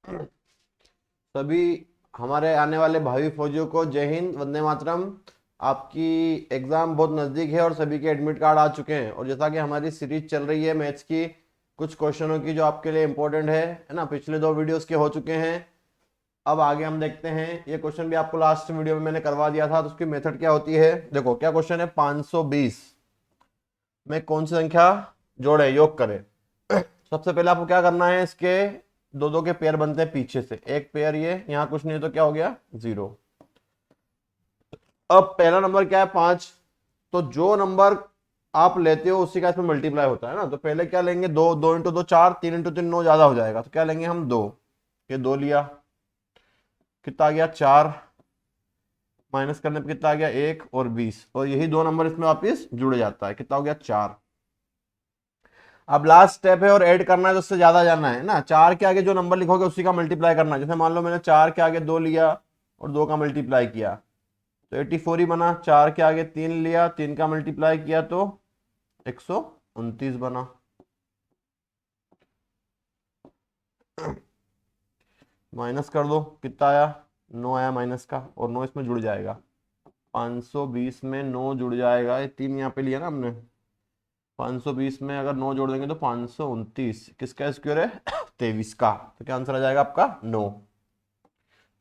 सभी हमारे आने वाले भावी फौजियों को जय हिंद, वंदे मातरम। आपकी एग्ज़ाम बहुत नज़दीक है और सभी के एडमिट कार्ड आ चुके हैं। और जैसा कि हमारी सीरीज चल रही है मैथ्स की, कुछ क्वेश्चनों की जो आपके लिए इंपॉर्टेंट है ना, पिछले 2 वीडियोस के हो चुके हैं। अब आगे हम देखते हैं। ये क्वेश्चन भी आपको लास्ट वीडियो में मैंने करवा दिया था, तो उसकी मेथड क्या होती है। देखो क्या क्वेश्चन है, 520 में कौन सी संख्या जोड़े, योग करें। सबसे पहले आपको क्या करना है, इसके दो दो के पेयर बनते हैं पीछे से, एक पेयर ये, यहाँ कुछ नहीं है तो क्या हो गया, 0। अब पहला नंबर क्या है, 5। तो जो नंबर आप लेते हो उसी का इसमें मल्टीप्लाई होता है ना। तो पहले क्या लेंगे, 2, 2 × 2 4, 3 × 3 9, ज्यादा हो जाएगा तो क्या लेंगे हम, 2। ये 2 लिया, कितना आ गया, 4। माइनस करने पे कितना आ गया, 1 और 20। और यही दो नंबर इसमें वापिस जुड़ जाता है, कितना हो गया, 4। अब लास्ट स्टेप है और ऐड करना है, तो उससे ज्यादा जाना है ना। 4 के आगे जो नंबर लिखोगे उसी का मल्टीप्लाई करना है। जैसे मान लो मैंने 4 के आगे 2 लिया और 2 का मल्टीप्लाई किया तो 84 ही बना। 4 के आगे 3 लिया, 3 का मल्टीप्लाई किया तो 129 बना। माइनस कर दो, कितना आया, 9 आया माइनस का, और 9 इसमें जुड़ जाएगा। 520 में 9 जुड़ जाएगा, ये 3 यहाँ पे लिया ना हमने। 520 में अगर 9 जोड़ देंगे तो 529, किसका स्क्वायर है, 23 का। तो क्या आंसर आ जाएगा आपका, 9।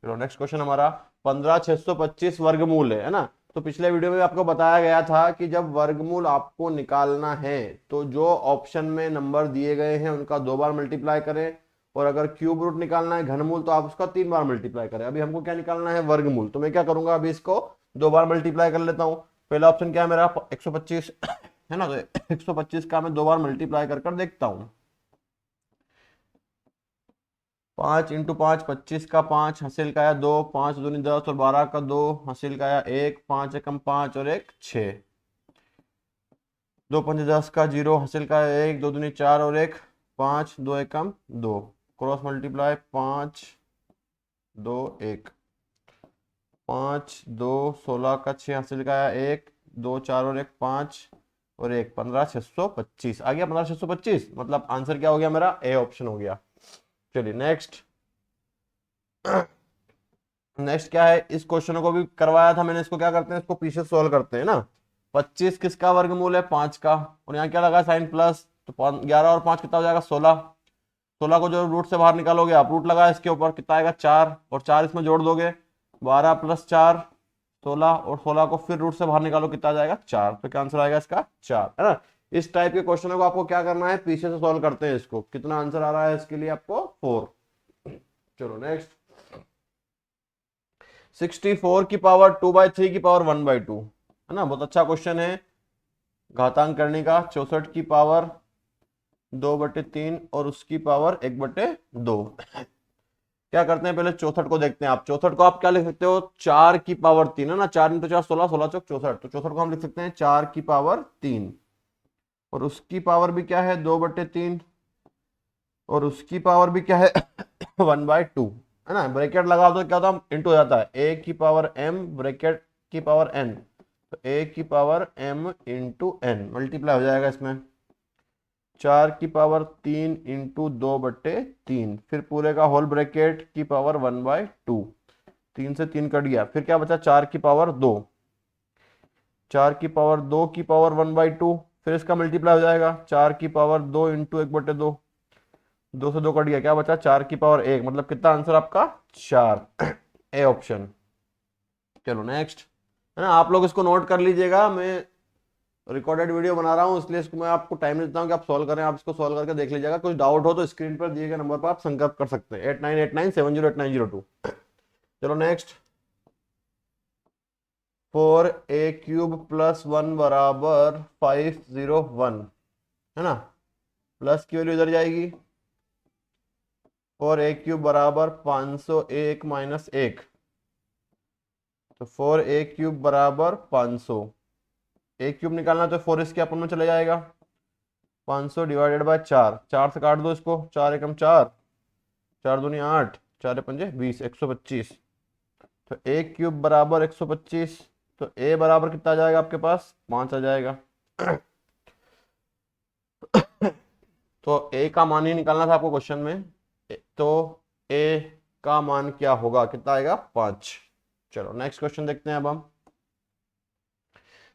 चलो नेक्स्ट क्वेश्चन हमारा, 15625 वर्गमूल है ना। तो पिछले वीडियो में आपको बताया गया था कि जब वर्गमूल आपको निकालना है तो जो ऑप्शन में नंबर दिए गए हैं उनका 2 बार मल्टीप्लाई करें, और अगर क्यूब रूट निकालना है, घनमूल, तो आप उसका 3 बार मल्टीप्लाई करें। अभी हमको क्या निकालना है, वर्गमूल। तो मैं क्या करूंगा, अभी इसको 2 बार मल्टीप्लाई कर लेता हूँ। पहला ऑप्शन क्या है मेरा, 125 है ना। तो 125 का मैं 2 बार मल्टीप्लाई कर कर देखता हूँ। 5 × 5 25 का 5, हासिल का आया 2, 5 दूनी 10 और 12 का 2, हासिल का आया 1, 5 एकम 5 और 1 6, 2 पंजे 10 का 0, हासिल का आया 1, 2 दूनी 4 और 1 5, 2 एकम 2, क्रॉस मल्टीप्लाई 5 2 1, 5 2 16 का 6, हासिल का आया 1, 2 4 और 1 5 और 1 15 625 आ गया। 15 625 मतलब आंसर क्या हो गया मेरा, ए ऑप्शन हो गया। चलिए नेक्स्ट। नेक्स्ट क्या है, इस क्वेश्चन को भी करवाया था मैंने। इसको क्या करते हैं, इसको पीछे सोल्व करते हैं ना। 25 किसका वर्गमूल है, 5 का। और यहाँ क्या लगा, साइन प्लस। तो 11 और 5 कितना हो जाएगा, 16। 16 को जो रूट से बाहर निकालोगे आप, रूट लगा इसके ऊपर, कितना आएगा, 4। और 4 इसमें जोड़ दोगे, 12 + 4 16, और 16 को फिर रूट से बाहर निकालो, कितना आ जाएगा, 4। तो क्या आंसर आएगा इसका, 4, है ना। इस टाइप के क्वेश्चनों को आपको क्या करना है, पीछे से सॉल्व करते हैं इसको। कितना आंसर आ रहा है इसके लिए आपको, 4। चलो नेक्स्ट। 64 की पावर 2/3 की पावर 1/2, है ना। बहुत अच्छा क्वेश्चन है घातांक करने का। 64 की पावर 2/3 और उसकी पावर 1/2। क्या करते हैं, पहले 64 को देखते हैं। आप 64 को आप क्या लिख सकते हो, 4 की पावर 3, है ना। 4 × 4 16, 16 चौक 64। तो 64 को हम लिख सकते हैं 4 की पावर 3, और उसकी पावर भी क्या है, 2/3, और उसकी पावर भी क्या है, 1/2, है ना। ब्रैकेट लगा दो, क्या होता है, इंटू हो जाता है। ए की पावर m ब्रैकेट की पावर n, तो ए की power m into n multiply हो जाएगा इसमें। 4 की पावर 3 इंटू 2/3, फिर पूरे का होल ब्रैकेट की पावर 1/2। 3 से 3 कट गया, फिर क्या बचा, 4 की पावर 2। 4 की पावर 2 की पावर 1/2, फिर इसका मल्टीप्लाई हो जाएगा। 4 की पावर 2 इंटू 1/2, 2 से 2 कट गया, क्या बचा, 4 की पावर 1। मतलब कितना आंसर आपका, 4, ए ऑप्शन। चलो नेक्स्ट, है ना। आप लोग इसको नोट कर लीजिएगा। मैं रिकॉर्डेड वीडियो बना रहा हूँ, इसलिए इसको मैं आपको टाइम देता हूँ कि आप सॉल्व करें। आप इसको सॉल्व करके देख लीजिएगा। कुछ डाउट हो तो स्क्रीन पर दिए गए नंबर पर आप संपर्क कर सकते हैं, 8989708902। चलो नेक्स्ट। 4a³ + 1 बराबर 501, है ना। प्लस की वैल्यू इधर जाएगी, 4a³ बराबर 501 - 1, तो 4a³ बराबर 500। a³ निकालना तो 4 इसके अपन में चले जाएगा। 500 डिवाइडेड बाय 4, 4 से काट दो इसको, 4 एकम 4, 4 दूनी 8, 4 पंजे 20, 125। तो a³ बराबर 125, तो a बराबर कितना आ जाएगा आपके पास, 5 आ जाएगा। तो a का मान ही निकालना था आपको क्वेश्चन में। तो ए का मान क्या होगा, कितना आएगा 5। चलो नेक्स्ट क्वेश्चन देखते हैं अब हम।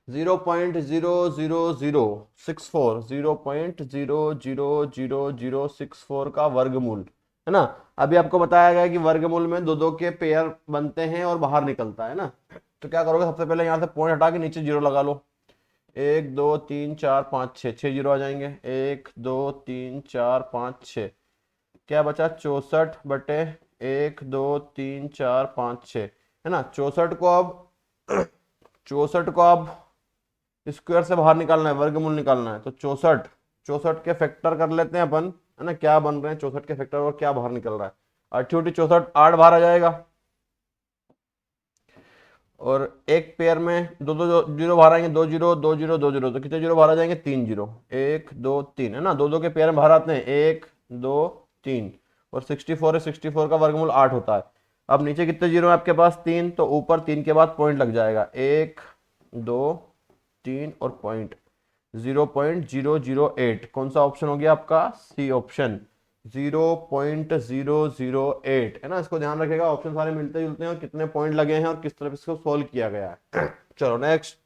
0.00064 0.00064 का वर्गमूल, है ना। अभी आपको बताया गया कि वर्गमूल में दो दो के पेयर बनते हैं और बाहर निकलता है ना। तो क्या करोगे, सबसे पहले यहाँ से पॉइंट हटा के नीचे जीरो लगा लो। 1 2 3 4 5 6, 6 जीरो आ जाएंगे। 1 2 3 4 5 6, क्या बचा 64 बटे 1 2 3 4 5 6, है ना। 64 को अब 64 को अब स्क्वायर से बाहर निकालना है, वर्गमूल निकालना है। तो 64 64 के फैक्टर कर लेते हैं अपन, है ना। क्या बन रहे हैं 64 के फैक्टर और क्या बाहर निकल रहा है। 64 8 बाहर आ जाएगा, और एक पेयर में दो दो जीरो बाहर आएंगे, 2 जीरो 2 जीरो 2 जीरो, तो कितने जीरो बाहर आ जाएंगे 3 जीरो। 1 2 3, है ना। दो दो के पेयर में बाहर आते हैं 1 2 3, और 64 है, 64 का वर्गमूल 8 होता है। अब नीचे कितने जीरो है आपके पास 3, तो ऊपर 3 के बाद पॉइंट लग जाएगा, 1 2 3 और पॉइंट 0.008। कौन सा ऑप्शन हो गया आपका, सी ऑप्शन 0.008, है ना। इसको ध्यान रखिएगा, ऑप्शन सारे मिलते जुलते हैं और कितने पॉइंट लगे हैं और किस तरह से इसको सोल्व किया गया है। चलो नेक्स्ट।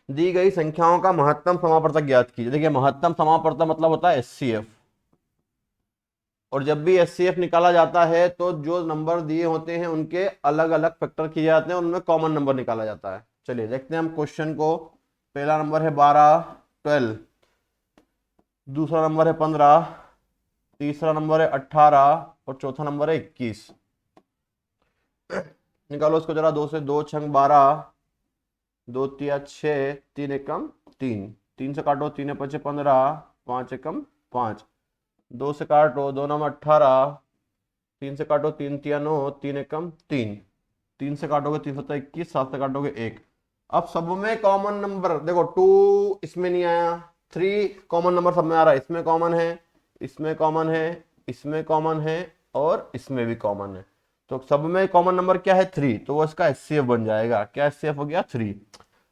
दी गई संख्याओं का महत्तम समापवर्तक ज्ञात कीजिए। देखिए महत्तम समापवर्तक मतलब होता है एचसीएफ, और जब भी एचसीएफ निकाला जाता है तो जो नंबर दिए होते हैं उनके अलग अलग फैक्टर किए जाते हैं और उनमें कॉमन नंबर निकाला जाता है। चलिए देखते हैं हम क्वेश्चन को। पहला नंबर है 12 12, दूसरा नंबर है 15, तीसरा नंबर है 18 और चौथा नंबर है 21। निकालो इसको जरा। 2 से 2 छंग 12, 2 तिया 6, 3 एकम 3, 3 से काटो 3 पचे 15, 5 एकम 5, 2 से काटो 2 नंबर 18, 3 से काटो 3 तिया 9, 3 एकम 3, 3 से काटोगे 3 सत्ता 21, 7 से काटोगे 1। अब सब में कॉमन नंबर देखो, 2 इसमें नहीं आया, 3 कॉमन नंबर सब में आ रहा है। इसमें कॉमन है, इसमें कॉमन है, इसमें कॉमन है और इसमें भी कॉमन है। तो सब में कॉमन नंबर क्या है 3, तो वो इसका एचसीएफ बन जाएगा। क्या एचसीएफ हो गया 3।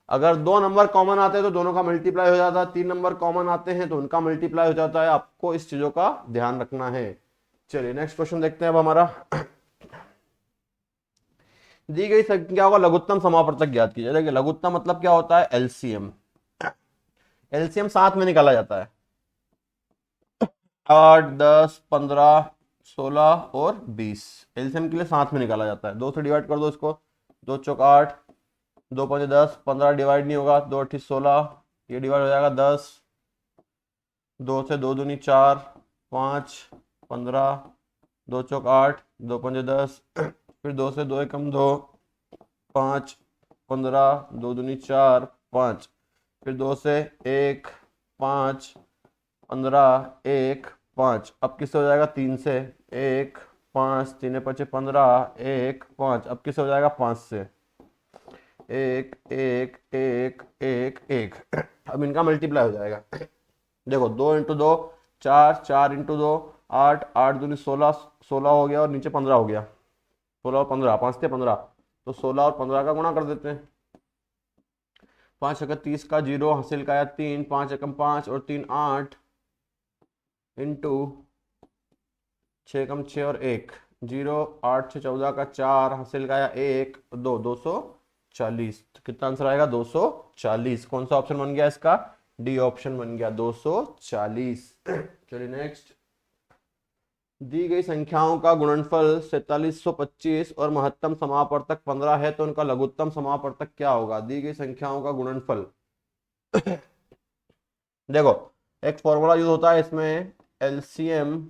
अगर 2 नंबर कॉमन आते हैं तो दोनों का मल्टीप्लाई हो जाता है, 3 नंबर कॉमन आते हैं तो उनका मल्टीप्लाई हो जाता है। आपको इस चीजों का ध्यान रखना है। चलिए नेक्स्ट क्वेश्चन देखते हैं अब हमारा। दी गई संख्याओं का लघुत्तम समापवर्तक ज्ञात कीजिए। देखिए लघुत्तम मतलब क्या होता है, एलसीएम। एलसीएम साथ में निकाला जाता है। 8 10 15 16 और 20 एलसीएम के लिए साथ में निकाला जाता है। 2 से डिवाइड कर दो इसको, 2 चौक 8, 2 5 10, 15 डिवाइड नहीं होगा, 2 8 16, ये डिवाइड हो जाएगा 10, 2 से 2 दूनी 4, 5 15, 2 चौक 8, 2 5 10, फिर 2 से 2 एकम 2, 5 15, 2 दूनी 4 5, फिर 2 से 1 5 15 1 5। अब किससे हो जाएगा 3 से 1 5, 3 5 15, 1 5। अब किससे हो जाएगा 5 से 1 1 1 1 1। अब इनका मल्टीप्लाई हो जाएगा। देखो 2 इंटू 2 4, 4 इंटू 2 8, 8 दूनी 16, 16 हो गया और नीचे 15 हो गया। 16 और 15, 5 थे 15, तो 16 और 15 का गुणा कर देते हैं। 5 एकम 30 का 0, हासिल का आया 3, 5 एकम 5 और 3 8, इंटू 6 एकम 6 और 1 0, 8 6 14 का 4, हासिल का आया 1 2, 240। तो कितना आंसर आएगा 240। कौन सा ऑप्शन बन गया इसका, डी ऑप्शन बन गया 240। चलिए नेक्स्ट। दी गई संख्याओं का गुणनफल 4725 और महत्तम समापवर्तक 15 है, तो उनका लघुत्तम समापवर्तक क्या होगा। दी गई संख्याओं का गुणनफल देखो एक फॉर्मूला यूज होता है इसमें, एलसीएम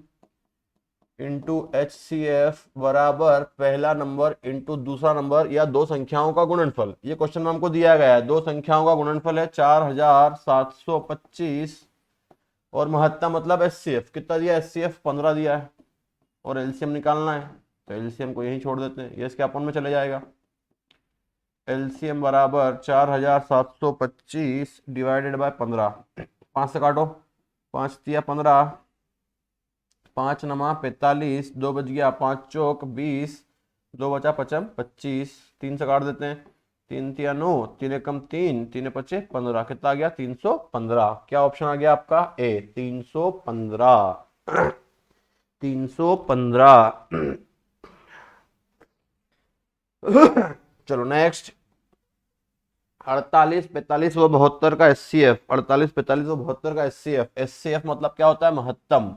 इंटू एचसीएफ बराबर पहला नंबर इंटू दूसरा नंबर या दो संख्याओं का गुणनफल। ये क्वेश्चन में हमको दिया गया है, दो संख्याओं का गुणनफल है 4725 और महत्तम मतलब एचसीएफ कितना दिया, एचसीएफ 15 दिया है और एलसीएम निकालना है, तो एलसीएम को यहीं छोड़ देते हैं, ये इसके अपन में चले जाएगा। एलसीएम बराबर 4725 डिवाइडेड बाय 15। 5 से काटो, 5 तिया 15, 5 नमा 45, 2 बच गया, 5 चौक 20, 2 बचा 55 25, 3 से काट देते हैं, 3 तिया 9, 3 एकम 3, 3 पचे 15, कितना आ गया 315। क्या ऑप्शन आ गया आपका ए 315। 315। चलो नेक्स्ट, 48 45 व 72 का एचसीएफ। 48 45 व 72 का एचसीएफ। एचसीएफ मतलब क्या होता है? महत्तम,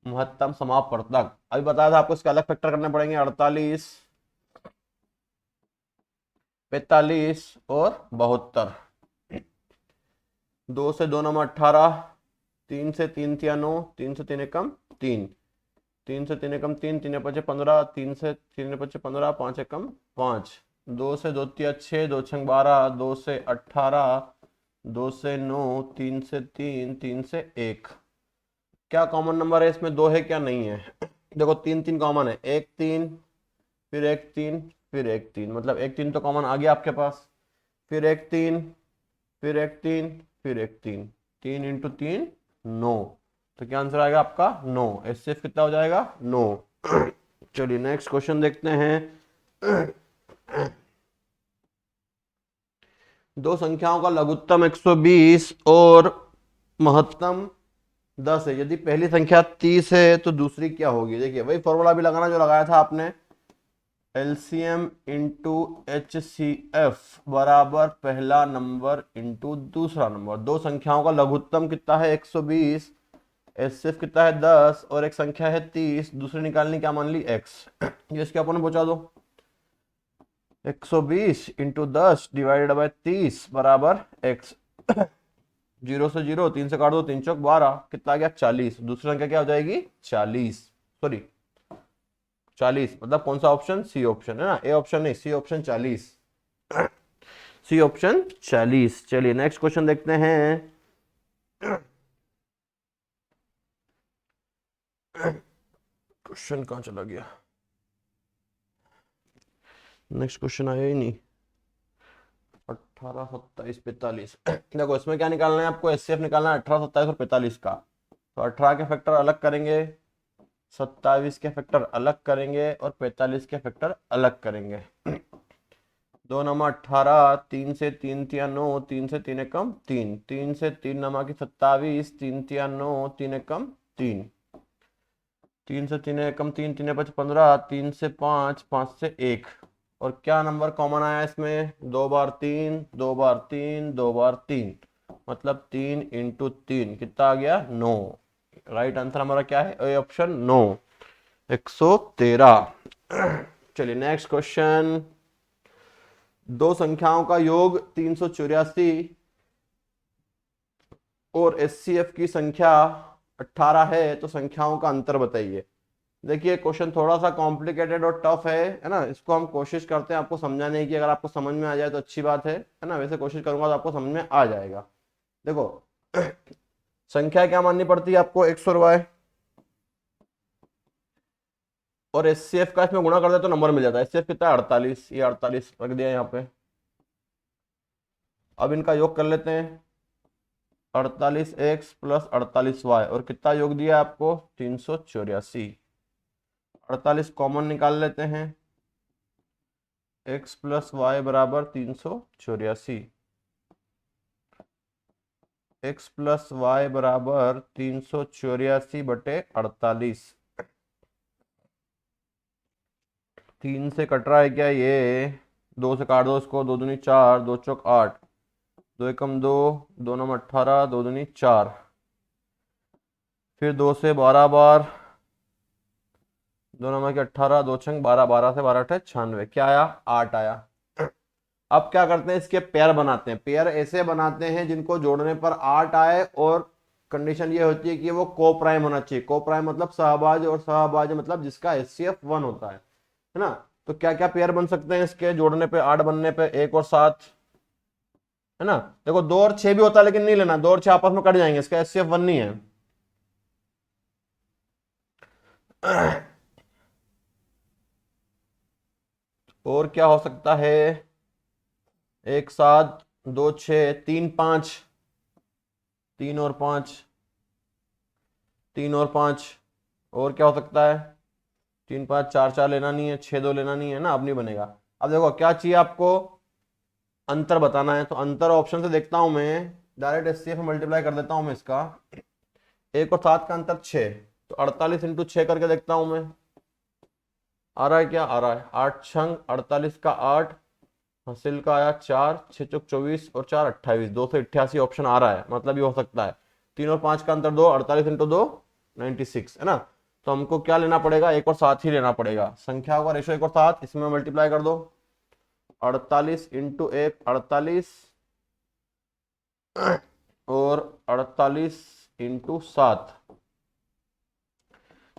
महत्तम समापवर्तक। अभी बताया था आपको, इसके अलग फैक्टर करने पड़ेंगे। 48 45 और 72। 2 से 2 नंबर 18, 3 से 3 तिया 9, 3 से 3 एकम 3, 3 से 3 एकम 3, 3 पचे 15, 3 से 3 पचे 15, 5 एकम 5, 2 से 2 तिया 6, 2 छंग 12, 2 से 18, 2 से 9, 3 से 3, 3 से 1। क्या कॉमन नंबर है इसमें? 2 है क्या? नहीं है। देखो 3 3 कॉमन है, 1 3, फिर 1 3, फिर 1 3, मतलब 1 3 तो कॉमन आ गया आपके पास, फिर 1 3, फिर 1 3, फिर 1 3, 3 इंटू 3 9। तो क्या आंसर आएगा आपका? 9। एचसीएफ कितना हो जाएगा? 9। चलिए नेक्स्ट क्वेश्चन देखते हैं। दो संख्याओं का लघुत्तम 120 और महत्तम 10 है। यदि पहली संख्या 30 है तो दूसरी क्या होगी? देखिए वही फॉर्मूला भी लगाना जो लगाया था आपने। LCM into H C F बराबर पहला नंबर इंटू दूसरा नंबर। दो संख्याओं का लघुत्तम कितना है? 120, एचसीएफ कितना है? 10, और एक संख्या है 30, दूसरी निकालनी क्या मान ली? x। ये इसके अपन पहुंचा दो। 120 इंटू 10 डिवाइडेड बाय 30 बराबर x। 0 से 0, 3 से काट दो, 3 चौक 12, कितना आ गया? 40। दूसरी संख्या क्या हो जाएगी? 40, सॉरी 40, मतलब कौन सा ऑप्शन? सी ऑप्शन है ना, ए ऑप्शन नहीं, सी ऑप्शन 40। C option 40। चलिए नेक्स्ट क्वेश्चन देखते हैं। क्वेश्चन कहाँ चला गया? नेक्स्ट क्वेश्चन आया ही नहीं। 18 27 45। देखो इसमें क्या निकालना है आपको? एचसीएफ निकालना है 18 27 और 45 का। तो 18 के फैक्टर अलग करेंगे, 27 के फैक्टर अलग करेंगे, और 45 के फैक्टर अलग करेंगे। 2 नमा 18, 3 से 3 तिया 9, 3 से 3 एकम 3, 3 से 3 नमा की 27, 3 तिया 9, 3 एकम 3, 3 से 3 एकम 3, 3 5 15, 3 से 5, 5 से 1। और क्या नंबर कॉमन आया इसमें? 2 बार 3, 2 बार 3, 2 बार 3, मतलब 3 इंटू 3 कितना आ गया? 9। राइट आंसर हमारा क्या है? A option 9, 113। चलिए नेक्स्ट क्वेश्चन। दो संख्याओं का योग 384 और एचसीएफ की संख्या 18 है, तो संख्याओं का अंतर बताइए। देखिए क्वेश्चन थोड़ा सा कॉम्प्लिकेटेड और टफ है ना। इसको हम कोशिश करते हैं आपको समझाने की। अगर आपको समझ में आ जाए तो अच्छी बात है ना। वैसे कोशिश करूंगा तो आपको समझ में आ जाएगा। देखो संख्या क्या माननी पड़ती है आपको? 100 और एचसीएफ का इसमें गुणा कर दे तो नंबर मिल जाता है। एचसीएफ कितना है? 48। ये 48 रख दिया यहाँ पे। अब इनका योग कर लेते हैं। 48x प्लस 48y, और कितना योग दिया आपको? 384। 48 कॉमन निकाल लेते हैं। x प्लस वाई बराबर 384। x प्लस वाई बराबर 384 बटे 48। 3 से कट रहा है क्या ये? 2 से काट दो इसको, 2 दूनी 4, 2 चौक 8, 2 एकम 2, 2 नम 18, 2 दूनी 4, फिर 2 से 12 बार, 2 नंबर के 18, 2 छंग 12, 12 से 12 अठे 96, क्या आया? 8 आया। अब क्या करते हैं? इसके पेयर बनाते हैं। पेयर ऐसे बनाते हैं जिनको जोड़ने पर 8 आए, और कंडीशन ये होती है कि वो को प्राइम होना चाहिए। को प्राइम मतलब सहभाज्य, और सहभाज्य मतलब जिसका एचसीएफ 1 होता है ना। तो क्या क्या पेयर बन सकते हैं इसके जोड़ने पे? 8 बनने पे 1 और 7, है ना। देखो 2 और 6 भी होता है, लेकिन नहीं लेना। 2 और 6 आपस में कट जाएंगे, इसका एचसीएफ 1 नहीं है। और क्या हो सकता है? 1 7, 2 6, 3 5, 3 और 5, 3 और 5, और क्या हो सकता है? 3 5 4 4 लेना नहीं है, 6 2 लेना नहीं है ना, अब नहीं बनेगा। अब देखो क्या चाहिए आपको? अंतर बताना है। तो अंतर ऑप्शन से देखता हूं मैं, डायरेक्ट एचसीएफ मल्टीप्लाई कर देता हूं मैं इसका। 1 और 7 का अंतर 6, तो 48 इंटू 6 करके देखता हूं मैं, आ रहा है क्या, आ रहा है 8 छंग 48 का 8, हासिल का आया 4, 6 चौक 24 और 4 28, 288 ऑप्शन आ रहा है, मतलब ये हो सकता है। 3 और 5 का अंतर 2, 48 इंटू 2 96 है ना। तो हमको क्या लेना पड़ेगा, 1 और 7 ही लेना पड़ेगा, संख्याओं का रेशो 1 और 7, इसमें मल्टीप्लाई कर दो, 48 इंटू 1 48 और 48 इंटू 7,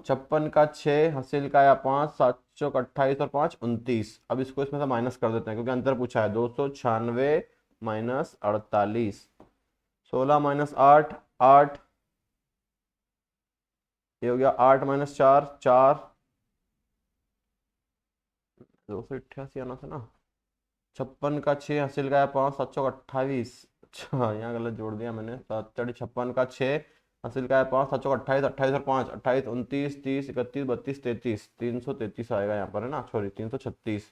56 का 6, हासिल का आया 5, 7 चौक 28 और 5 29। अब इसको इसमें से माइनस कर देते हैं क्योंकि अंतर पूछा है, 296 माइनस 48, 16 माइनस 8 8, ये हो गया 8 माइनस 4 4, 288 आना था ना, 56 का 6, हासिल का 5, 7 चौक 28, अच्छा यहाँ गलत जोड़ दिया मैंने, 7 56 का 6, हासिल का 5, 7 चौक 28, 28 और 5 28, 29 30 31 32 33, 333 आएगा यहाँ पर है ना, सॉरी 336।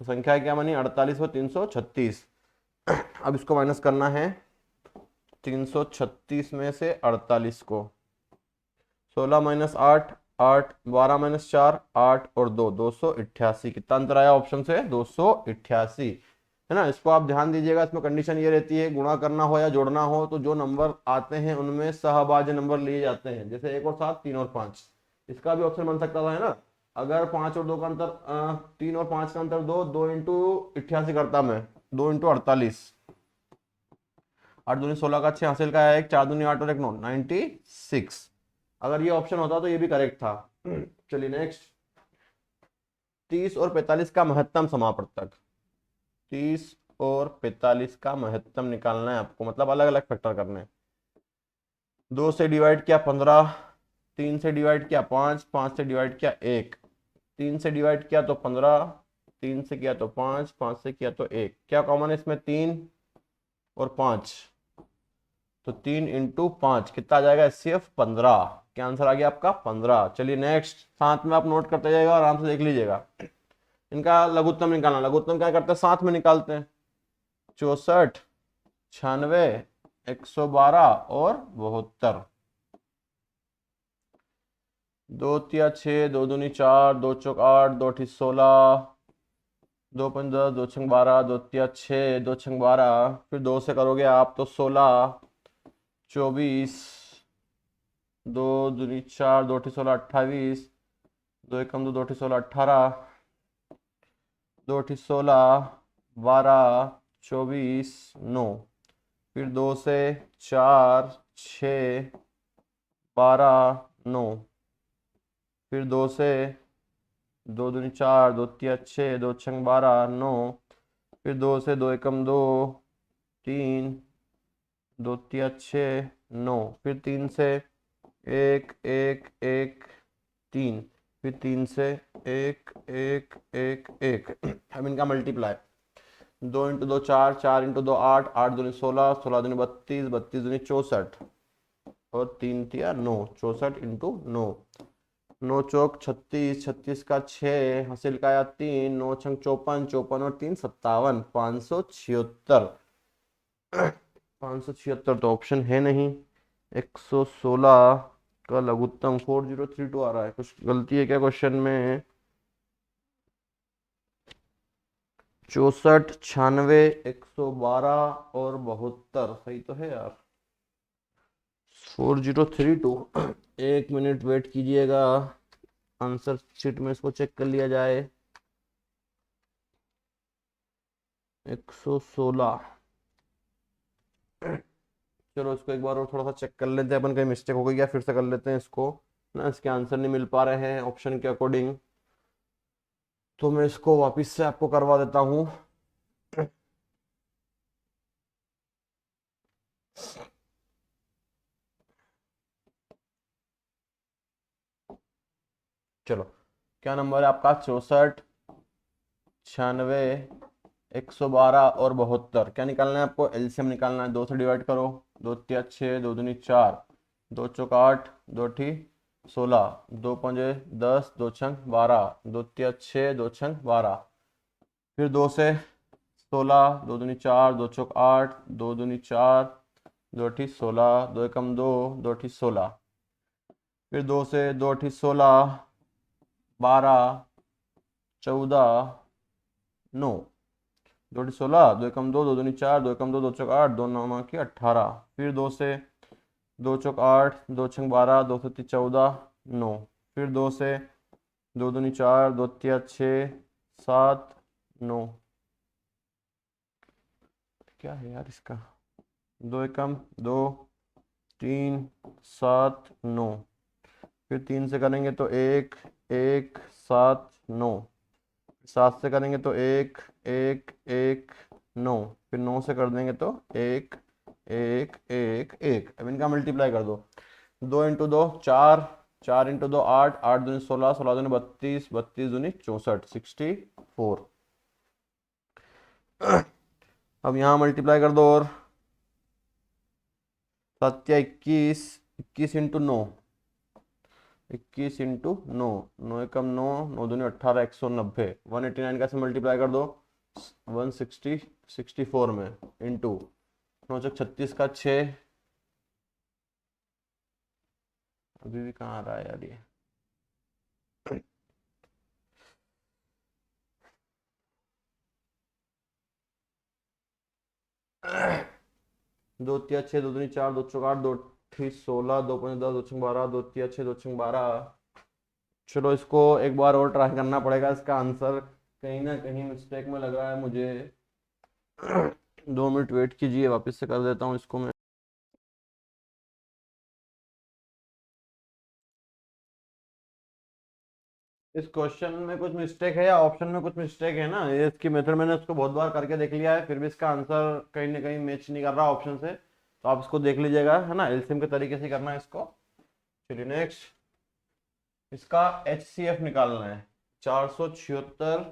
तो संख्या क्या बनी, 48 और 336। अब इसको माइनस करना है, 336 में से 48 को, 16 माइनस 8 8, 12 माइनस 4 8 और 2 288, कितना अंतर आया ऑप्शन से, 288 है ना। इसको आप ध्यान दीजिएगा, इसमें कंडीशन ये रहती है, गुणा करना हो या जोड़ना हो तो जो नंबर आते हैं उनमें सहभाज्य नंबर लिए जाते हैं, जैसे 1 और 7 3 और 5, इसका भी ऑप्शन बन सकता था है ना। अगर 5 और 2 का अंतर 3 और 5 का अंतर 2, 2 इंटू 88 करता मैं, 2 इंटू 48, 8 दूनी 16 का 6, हासिल का 1, 4 दूनी 8 और 1 9 96। अगर ये ऑप्शन होता तो ये भी करेक्ट था। चलिए नेक्स्ट, 30 और 45 का महत्तम समापवर्तक, 30 और 45 का महत्तम निकालना है आपको, मतलब अलग अलग फैक्टर करने हैं। 2 से डिवाइड किया 15, 3 से डिवाइड किया 5, 5 से डिवाइड किया 1, 3 से डिवाइड किया तो 15, 3 से किया तो 5, 5 से किया तो 1, क्या कॉमन है इसमें, 3 और 5, तो 3 इंटू 5 कितना आ जाएगा, एचसीएफ 15, क्या आंसर आ गया आपका 15। चलिए नेक्स्ट, साथ में आप नोट करते जाइएगा, आराम से देख लीजिएगा। इनका लघुत्तम निकालना, लघुत्तम क्या करते हैं, साथ में निकालते हैं, 64 96 112 और 72, 2 तिया 6, 2 दूनी 4, 2 चौक 8, 2 ठी 16, 2 पंज 10, 2 छंग 12, 2 तिया 6, 2 छंग 12, फिर 2 से करोगे आप तो 16 24, 2 दूनी 4, 2 ठी 16 28, 2 एकम 2, 2 ठी 16 18, 2 ठी 16 12 24 9, फिर 2 से 4 6 12 9, फिर 2 से 2 दूनी 4, 2 तिया 6, 2 छंग 12 9, फिर 2 से 2 एकम 2 3, 2 तिया 6 9, फिर 3 से 1 1 1 3, फिर 3 से 1 1 1 1। अब इनका मल्टीप्लाई, 2 इंटू 2 4, 4 इंटू 2 8, 8 दूनी 16, 16 दूनी 32, 32 दूनी 64 और 3 तिया 9, 64 इंटू 9, 9 चौक 36, 36 का 6, हासिल का आया 3, 9 छंग 54, 54 और 3 57, 576, 576 तो ऑप्शन है नहीं। 116 का लघुत्तम 4032 आ रहा है, कुछ गलती है क्या क्वेश्चन में, 64 96 112 और 72 सही तो है यार, 4032। 1 मिनट वेट कीजिएगा, आंसर शीट में इसको चेक कर लिया जाए। 116, चलो इसको एक बार और थोड़ा सा चेक कर लेते हैं अपन, कहीं मिस्टेक हो गई क्या, फिर से कर लेते हैं इसको ना, इसके आंसर नहीं मिल पा रहे हैं ऑप्शन के अकॉर्डिंग, तो मैं इसको वापस से आपको करवा देता हूँ। चलो, क्या नंबर है आपका, 64 96 112 और 72, क्या निकालना है आपको, एलसीएम निकालना है, 2 से डिवाइड करो, 2 तिया 6, 2 दूनी 4, 2 चौक 8, 2 ठी 16, 2 पंजे 10, 2 छंग 12, 2 तिया 6, 2 छंग 12, फिर 2 से 16, 2 दूनी 4, 2 चौक 8, 2 दूनी 4, 2 ठी 16, 2 एकम 2, 2 ठी 16, फिर 2 से 2 अठी 16, 12, 14, 9, 2 अठी 16, 2 एकम 2, 2 दूनी 4, 2 एकम 2, 2 चौक 8, 2 9 की 18। फिर 2 से 2 चौक 8, 2 छंग 12, 2 सत्ती 14, 9। फिर 2 से 2 दूनी 4, 2 तिया 6, 7, 9। क्या है यार इसका? 2 एकम 2, 3, 7, 9। फिर 3 से करेंगे तो 1, 1, 7, 9। 7 से करेंगे तो 1, 1, 1, 9। फिर 9 से कर देंगे तो 1, 1, 1, 1। अब इनका मल्टीप्लाई कर दो। 2 इंटू 2 4, 4 इंटू 2 8, 8 दूनी 16, 16 दूनी 32, 32 दूनी 64, 64। अब यहाँ मल्टीप्लाई कर दो और 7 या 21, 21 इंटू 9, 21 इंटू 9, 9 एकम 9, 9 दूनी 18, 190। 189 का से मल्टीप्लाई कर दो 160, 64 में इंटू 9 चौक 36 का 6। अभी भी कहाँ आ रहा है यार ये? दो तिया 6, 2 दूनी 4, 2 चौक 8, 2 अठी 16, 2 पंच 10, 2 छंग 12, 2 तिया 6, 2 छंग 12। चलो इसको एक बार और ट्राई करना पड़ेगा। इसका आंसर कहीं ना कहीं मिस्टेक में लग रहा है मुझे। 2 मिनट वेट कीजिए, वापस से कर देता हूँ इसको मैं। इस क्वेश्चन में कुछ मिस्टेक है या ऑप्शन में कुछ मिस्टेक है ना? ये इसकी मेथड मैंने उसको बहुत बार करके देख लिया है, फिर भी इसका आंसर कहीं ना कहीं मैच नहीं कर रहा ऑप्शन से। तो आप इसको देख लीजिएगा, है ना, एलसीएम के तरीके से करना है इसको। चलिए नेक्स्ट। इसका HCF निकालना है। 476,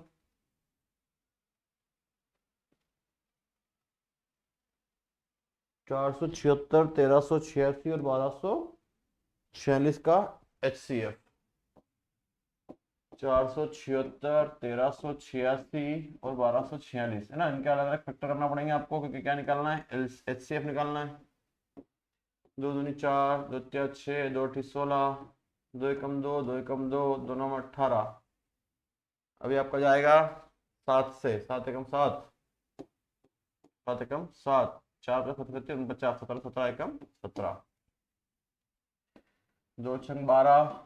476, 1386 और 1246 का HCF। 476, 1386 और 1246, है ना। इनके अलग अलग फैक्टर करना पड़ेंगे आपको, क्योंकि क्या निकालना है? HCF निकालना है। 2 दूनी 4, 2 तिया 6, 2 अठी 16, 2 एकम 2, 2 एकम 2, 2 नौ 18। अभी आपका जाएगा 7 से, 7 एकम 7, 7 एकम 7, 4 पे 7 49, 17, 17 एकम 17, 2 छंग 12,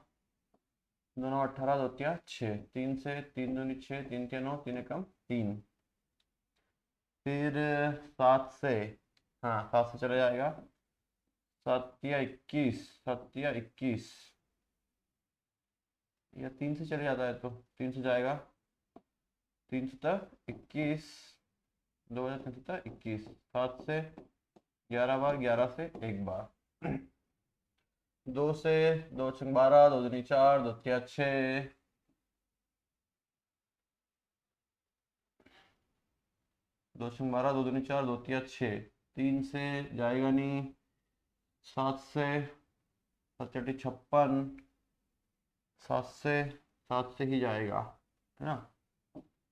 2 नौ 18, 2 तिया 6, 3 से 3 दूनी 6, 3 तिया 9, 3 एकम 3। फिर 7 से, हाँ 7 से चले जाएगा 7 तिया 21, 7 तिया 21, या 3 से चले जाता है तो 3 से जाएगा। 3 सत्ता 21, 2 सत्ता 21, 7 से 11 बार, 11 से एक बार। 2 से 2 छंग 12, 2 दूनी 4, 2 तिया 6, 2 छंग 12, 2 दूनी 4, 2 तिया 6। 3 से जाएगा नहीं। 7 से 7 चटी 56, 7 से ही जाएगा, है ना।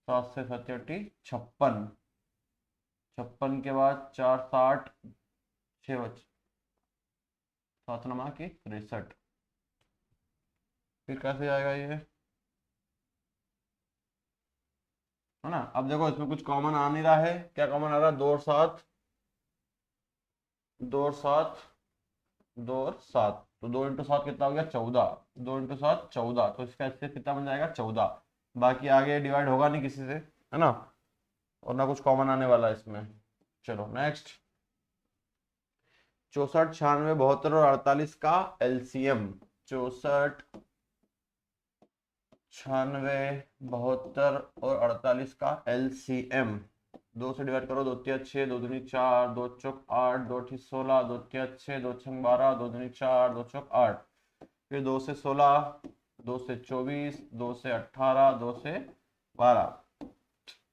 7 से 7 चटी 56, 56 के बाद 4 60, 6 बच, 7 नमा की 63। फिर कैसे जाएगा ये, है ना। अब देखो इसमें कुछ कॉमन आ नहीं रहा है। क्या कॉमन आ रहा है? 2 और 7, 2 और 7, 2 और 7, तो 2 इंटू 7 कितना हो गया? 14। 2 इंटू 7 14, तो इसका इससे कितना बन जाएगा? 14। बाकी आगे डिवाइड होगा नहीं किसी से, है ना, और ना कुछ कॉमन आने वाला है इसमें। चलो नेक्स्ट। 64, 96, 72 और 48 का एलसीएम। 64, 96, 72 और 48 का एलसीएम। 2 से डिवाइड करो, 2 तिया 6, 2 दूनी 4, 2 चौक 8, 2 अठी 16, 2 तिया 6, 2 छंग 12, 2 दूनी 4, 2 चौक 8। फिर 2 से 16, 2 से 24, 2 से 18, 2 से 12।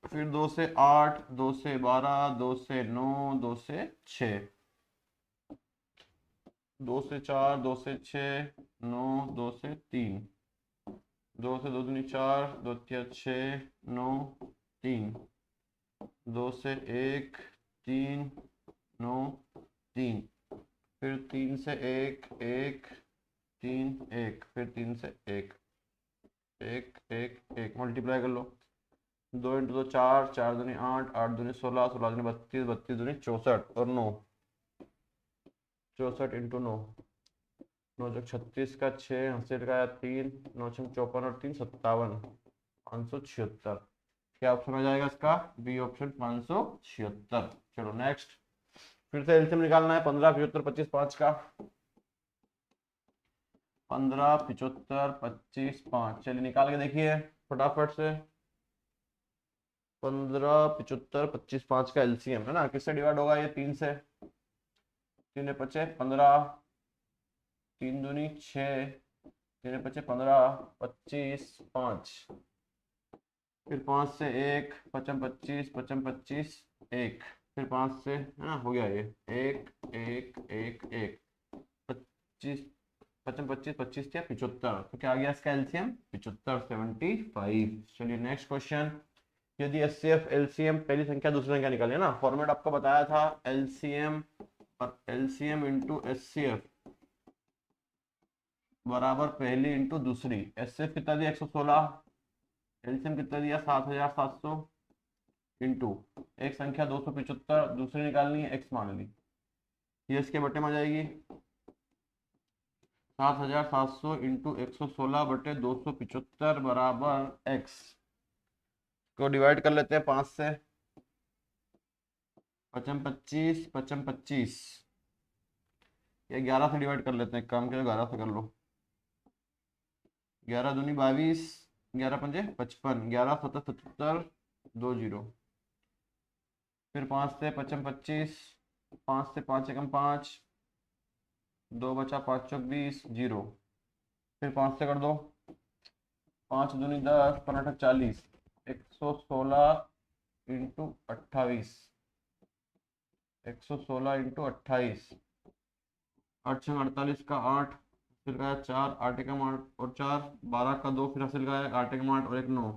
फिर 2 से 8, 2 से 12, 2 से 9, 2 से 6, 2 से 4, 2 से 6, 9, 2 से 3, 2 से 2 दूनी 4, 2 तिया 6, 9, 3, 2 से 1, 3, 9, 3। फिर 3 से 1, 1, 3 1, फिर 3 से 1 1 1 1, मल्टीप्लाई कर लो। 2 इंटू 2 4, 4 दूनी 8, 8 दूनी 16, 16 दूनी 32, 32 दूनी 64 और 9, 64 इंटू 9, 9 जो 36 का 6, 80 का 3, 9 छः 54 और 3 57, 576। क्या ऑप्शन हो जाएगा इसका? B option 576। चलो नेक्स्ट, फिर से एलसीएम निकालना है 15 75 25 5 का। 15 75 25 5, चलिए निकाल के देखिए फटाफट से। 15 75 25 5 का एलसीएम है ना, किससे डिवाइड होगा? ये 3 से, 3 पचे 15, 3 दूनी 6, 3 पचे 15, 25 5, फिर 5 से 1, 55 25, 55 25 1, फिर 5 से है ना, हो गया ये 1 1 1 1, 25 55 25 25 या 75, तो क्या आ गया इसका एलसीएम? 75 75। चलिए नेक्स्ट क्वेश्चन, यदि एचसीएफ एलसीएम पहली संख्या दूसरी संख्या निकालिए ना, फॉर्मेट आपको बताया था एलसीएम और एलसीएम इंटू एचसीएफ बराबर पहली इंटू दूसरी। एचसीएफ कितना दिया? 116, एलसीएम कितना दिया? 7700 इंटू एक संख्या 275, दूसरी निकालनी है एक्स मान ली, ये इसके बटे में आ जाएगी 7700 इंटू 116 बटे 275 बराबर एक्स को डिवाइड कर लेते हैं 5 से। 55 25 55 25, ये 11 से डिवाइड कर लेते हैं, काम के 11 से कर लो। 11 दूनी 22, 11 पंजे 55, 11 7 77 2 0, फिर 5 से 55 25, 5 से 5 एकम 5, 2 बचा 5 चौक 20 0, फिर 5 से कर दो, 5 दूनी 10, 15 40, 116 इंटू 28, 116 इंटू 28, 8 छः 48 का 8, फिर का 4, 8 एकम 8 और 4, 12 का 2, फिर हासिल का 8 एकम 8 और 1 9,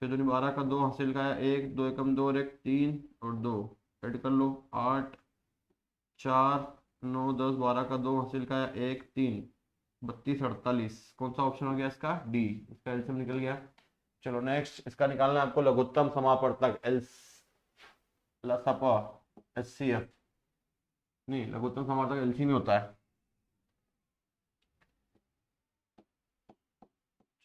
6 दूनी 12 का 2, हासिल का 1, 2 एकम 2 और 1 3 और 2, ऐड कर लो 8 4 9 10, 12 का 2, हासिल का 1 3, 32 48। कौन सा ऑप्शन हो गया इसका? डी, इसका एलसीएम निकल गया। चलो नेक्स्ट, इसका निकालना है आपको लघुत्तम समापवर्तक लसपा एचसीएफ, नहीं लघुत्तम समापवर्तक एलसी में होता है।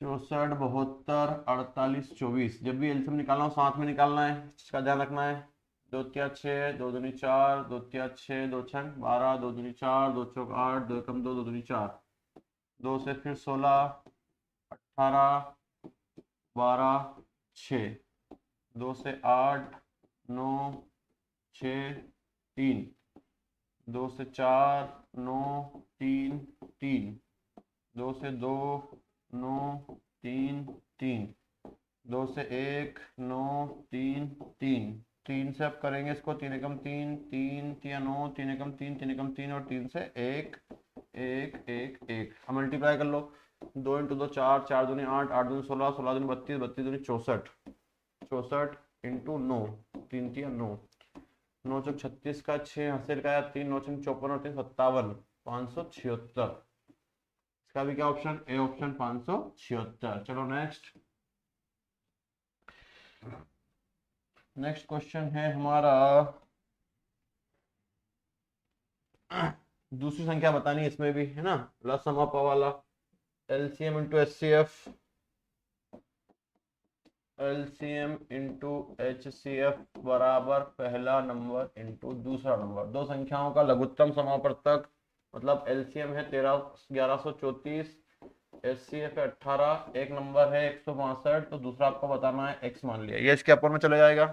64 72 48 24, जब भी एलसीएम निकालना हो साथ में निकालना है, इसका ध्यान रखना है। 2 तिया 6, 2 दूनी 4, 2 तिया 6, 2 छंग 12, 2 दूनी 4, 2 चौक 8, 2 एकम 2, 2 दूनी 4, 2 से फिर 16 18 12 6, 2 से 8 9 6 3, 2 से 4 9 3 3, 2 से 2 9 3 3, 2 से 1 9 3 3, 3 से अब करेंगे इसको, 3 एकम 3 3 3 9, 3 एकम 3 3 एकम 3 और 3 से 1 1 1 1, अब मल्टीप्लाई कर लो। 2 इंटू 2 4, 4 दूनी 8, 8 दूनी 16, 16 दूनी 32, 32 दूनी 64, 64 इंटू 9, 3 3 9, 9 चौक 36 का 6, हासिल का 3, 9 छः 54 और 3 57, 576। इसका भी क्या ऑप्शन? A option 576। चलो नेक्स्ट, नेक्स्ट क्वेश्चन है हमारा, दूसरी संख्या बतानी है इसमें भी है ना, लसमापा वाला। LCM into HCF, LCM into HCF बराबर पहला नंबर इंटू दूसरा नंबर। दो संख्याओं का लघुत्तम समापवर्तक, मतलब एलसीएम है 1134, एचसीएफ है 18, एक नंबर है 162, तो दूसरा आपको बताना है एक्स मान लिया, ये इसके अपर में चले जाएगा।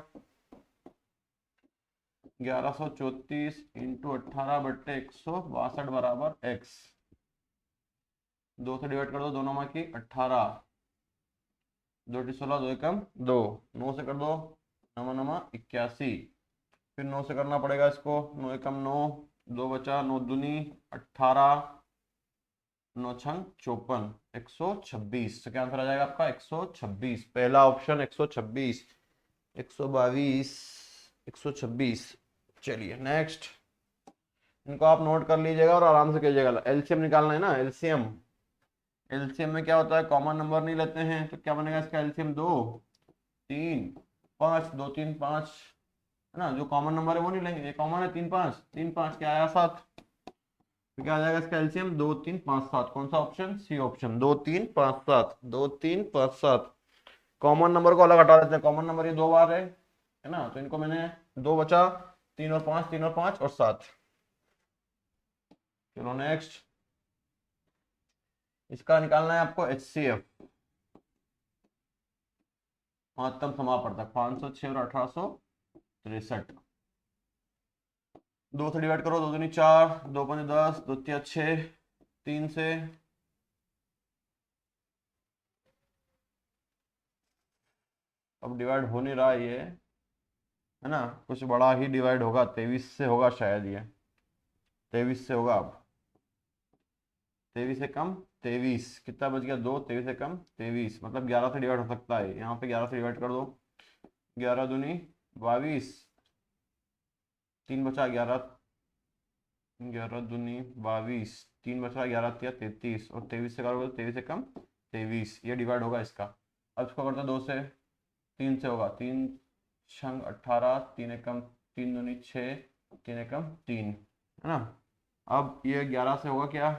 1134 इंटू 18 बट्टे 162 बराबर एक्स, 2 से डिवाइड कर दो, दोनों में की 18, 2 16, 2 एकम 2, 9 से कर दो, 9 9 81, फिर 9 से करना पड़ेगा इसको, 9 एकम 9, 2 बचा, 9 दूनी 18, 9 छंग 54, 126। तो क्या आंसर आ जाएगा आपका? 126, पहला ऑप्शन 126, 122 126। चलिए नेक्स्ट, इनको आप नोट कर लीजिएगा और आराम से कीजिएगा। एलसीएम निकालना है ना, एलसीएम। एलसीएम में क्या होता है, कॉमन नंबर नहीं लेते हैं, तो क्या बनेगा इसका एलसीएम 2 3 5, 2 3 5, है ना। जो कॉमन नंबर है वो नहीं लेंगे, ये कॉमन है 3 5, 3 5 क्या आया 7, तो क्या आ जाएगा इसका एलसीएम 2 3 5 7। कौन सा option, C option, 2 3 5 7, 2 3 5 7। Common number को अलग हटा देते हैं, कॉमन नंबर ये 2 बार है ना, तो इनको मैंने 2 बचा, 3 और 5, 3 और 5 और 7। चलो नेक्स्ट, इसका निकालना है आपको HCF, महत्तम समापवर्तक 506 और 1863। 2 से डिवाइड करो, 2 दूनी 4, 2 पंजे 10, 2 तिया 6, 3 से अब डिवाइड हो नहीं रहा ये, है ना, कुछ बड़ा ही डिवाइड होगा, 23 से होगा शायद ये, 23 से होगा। अब 23 से कम 23 कितना बच गया, 2, 23 से कम 23, मतलब 11 से डिवाइड हो सकता है। यहाँ पे 11 से डिवाइड कर दो, 11 दूनी 22, 3 बचा 11, 11 दूनी 22, 3 बचा 11 तिया 33, और 23 से करोगे तो 23 से कम 23, ये डिवाइड होगा इसका। अब इसको करते 2 से, 3 से होगा, 3 छंग 18, 3 एकम 3 दूनी 6, 3 एकम 3, है ना। अब ये 11 से होगा क्या,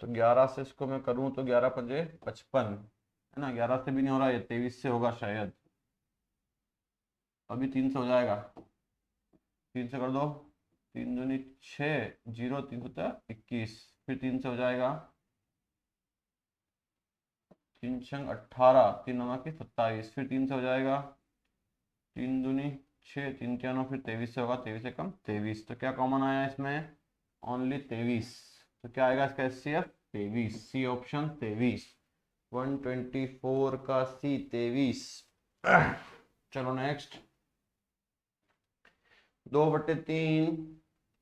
तो 11 से इसको मैं करूं तो 11 पंजे 55, है ना। 11 से भी नहीं हो रहा, ये 23 से होगा शायद, अभी 3 से हो जाएगा, 3 से कर दो, 3 दूनी 6, 0 3 होता 21, फिर 3 से हो जाएगा, 3 छंग 18, 3 नवा के 27, फिर 3 से हो जाएगा, 3 दूनी 6, 3 क्या 9, फिर 23 से होगा, 23 से कम 23, तो क्या कॉमन आया इसमें, ओनली 23, तो क्या आएगा इसका HCF 23, सी ऑप्शन 23, 124 का सी 23। चलो नेक्स्ट, 2/3,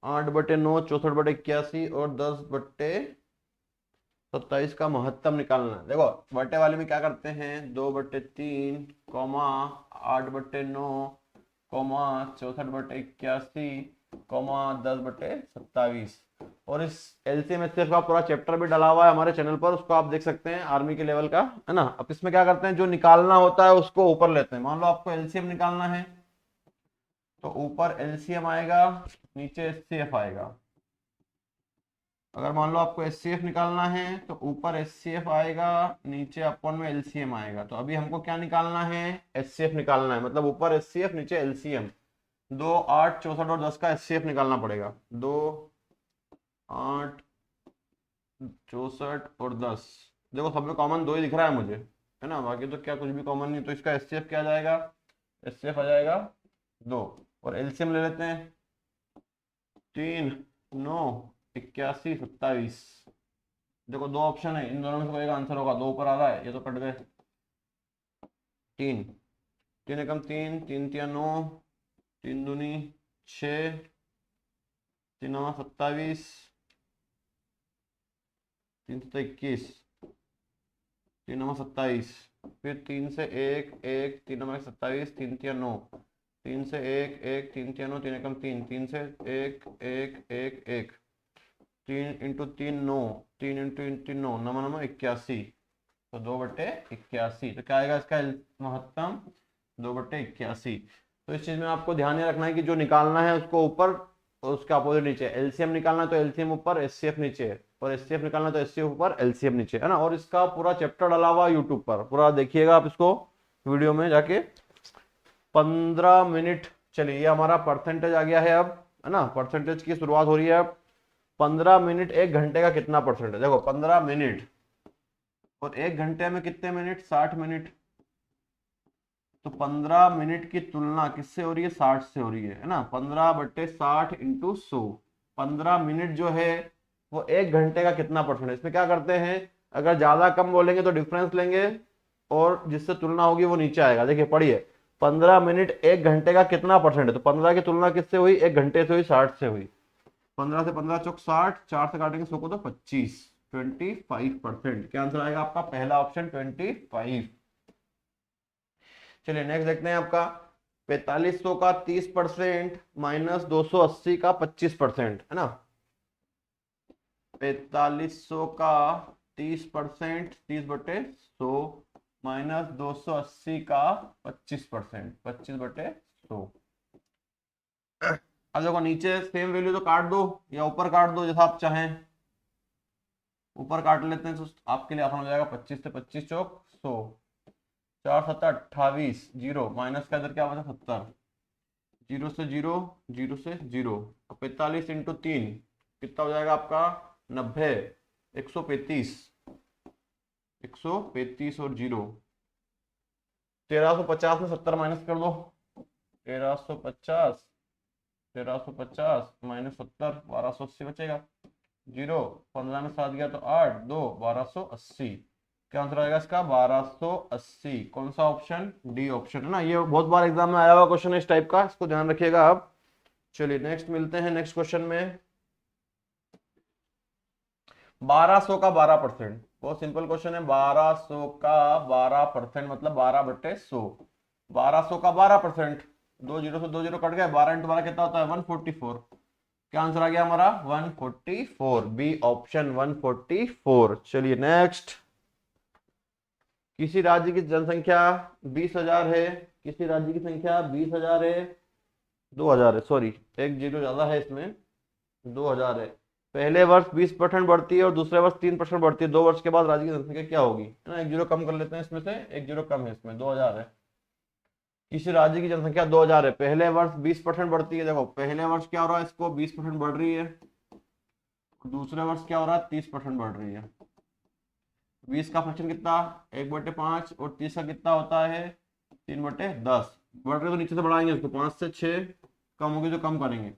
8/9, 64/81 और 10/27 का महत्तम निकालना है। देखो बटे वाले में क्या करते हैं, 2/3, 8/9, 64/81, 10/27, और इस एलसीएम एचसीएफ का पूरा चैप्टर भी डला हुआ है हमारे चैनल पर, उसको आप देख सकते हैं, आर्मी के लेवल का, है ना। अब इसमें क्या करते हैं, जो निकालना होता है उसको ऊपर लेते हैं। मान लो आपको एलसीएम निकालना है, तो ऊपर एलसीएम आएगा, नीचे एचसीएफ आएगा। अगर मान लो आपको एचसीएफ निकालना है तो ऊपर एचसीएफ आएगा, नीचे अपन में एलसीएम आएगा। तो अभी हमको क्या निकालना है, एचसीएफ निकालना है, मतलब ऊपर एचसीएफ नीचे एलसीएम। 2 8 64 और 10 का एचसीएफ निकालना पड़ेगा, 2 8 64 और 10। देखो सब में कॉमन 2 ही दिख रहा है मुझे, है ना, बाकी तो क्या कुछ भी कॉमन नहीं, तो इसका एचसीएफ क्या आ जाएगा, एचसीएफ आ जाएगा 2, और एलसीएम ले लेते हैं, 3 9 81 27। देखो 2 ऑप्शन है, इन दोनों में से कोई एक आंसर होगा, 2 ऊपर आ रहा है, ये तो कट गए, 3 3 एकम 3, 3 तिया 9, 3 दूनी 6, 3 नवा 27, 3 सत्ता 21, 3 नवा 27, फिर 3 से 1 1, 3 नवा 27, 3 तिया 9, 3 से 1 1, 3 तिया 9, 3 एकम 3, 3 से 1 1 1 1, 3 इंटू 3 9, 3 इंटू 9 9 81, तो 2/81, तो क्या आएगा इसका महत्तम, 2/81। तो इस चीज में आपको ध्यान में रखना है कि जो निकालना है उसको ऊपर और उसके अपोजिट नीचे। एलसीएम निकालना है तो एलसीएम ऊपर, एचसीएफ नीचे, और एचसीएफ निकालना है तो एचसीएफ ऊपर, एलसीएम नीचे, है ना। और इसका पूरा चैप्टर डाला हुआ यूट्यूब पर, पूरा देखिएगा आप इसको वीडियो में जाके। 15 मिनट, चलिए ये हमारा परसेंटेज आ गया है अब, है ना, परसेंटेज की शुरुआत हो रही है अब। 15 मिनट 1 घंटे का कितना परसेंट है, देखो 15 मिनट और 1 घंटे में कितने मिनट, 60 मिनट। तो 15 मिनट की तुलना किससे हो रही है, 60 से हो रही है ना। 15/60 इंटू 100, 15 मिनट जो है वो 1 घंटे का कितना परसेंट है। इसमें क्या करते हैं, अगर ज्यादा कम बोलेंगे तो डिफरेंस लेंगे, और जिससे तुलना होगी वो नीचे आएगा। देखिए पढ़िए, 15 मिनट 1 घंटे का कितना परसेंट है, तो 15 की तुलना किससे हुई, 1 घंटे से हुई, 60 से हुई। 15 से 15 चौक 60, 4 से काटेंगे 100 को तो 25, 25%। क्या आंसर आएगा आपका, पहला ऑप्शन 25। चलिए नेक्स्ट देखते हैं आपका, 4500 का 30% माइनस 280 का 25%, है ना। 4500 का 30%, 30/100 माइनस 280 का 25%, 25/100। अब देखो नीचे सेम वैल्यू तो काट दो या ऊपर काट दो, जैसा आप चाहें। ऊपर काट लेते हैं तो आपके लिए आसान हो जाएगा। 25 से 25 चौक 100, 4×7 = 28, जीरो माइनस का इधर क्या बचा 70, जीरो से जीरो, जीरो से जीरो। 45 × 3 कितना हो जाएगा आपका 90, 135, 135 और जीरो। 1350 में 70 माइनस कर दो, 1350, 1350 माइनस 70, 1280 बचेगा। जीरो 15 में 7 गया तो 8, 2 1280। क्या आंसर आएगा इसका 1280। कौन सा ऑप्शन, डी ऑप्शन, है ना। ये बहुत बार एग्जाम में आया हुआ क्वेश्चन है इस टाइप का, इसको ध्यान रखिएगा आप। चलिए नेक्स्ट मिलते हैं नेक्स्ट क्वेश्चन में। 1200 का 12%, बहुत सिंपल क्वेश्चन है। 1200 का 12% मतलब 12/100। 1200 का 12%, 2 जीरो से 2 जीरो कट गए, 12 × 12 कितना होता है 144। क्या आंसर आ गया हमारा 144, बी ऑप्शन 144। चलिए नेक्स्ट। किसी राज्य की जनसंख्या 20,000 है, किसी राज्य की संख्या 20,000 है, 2,000 है, सॉरी एक जीरो ज्यादा है इसमें, 2,000 है। पहले वर्ष 20% बढ़ती है और दूसरे वर्ष 3% बढ़ती है। 2 वर्ष के बाद राज्य की जनसंख्या क्या होगी, है ना। एक जीरो कम कर लेते हैं इसमें से, एक जीरो कम है इसमें, 2,000 है। किसी राज्य की जनसंख्या 2,000 है, पहले वर्ष 20% बढ़ती है। देखो पहले वर्ष क्या हो रहा है, इसको 20% बढ़ रही है, दूसरे वर्ष क्या हो रहा है 30% बढ़ रही है। 20 का फ्रैक्शन कितना 1/5 और 30 का कितना होता है 3/10। बढ़ रहे तो नीचे से बढ़ाएंगे उसको, 5 से 6 कम होगी तो कम करेंगे,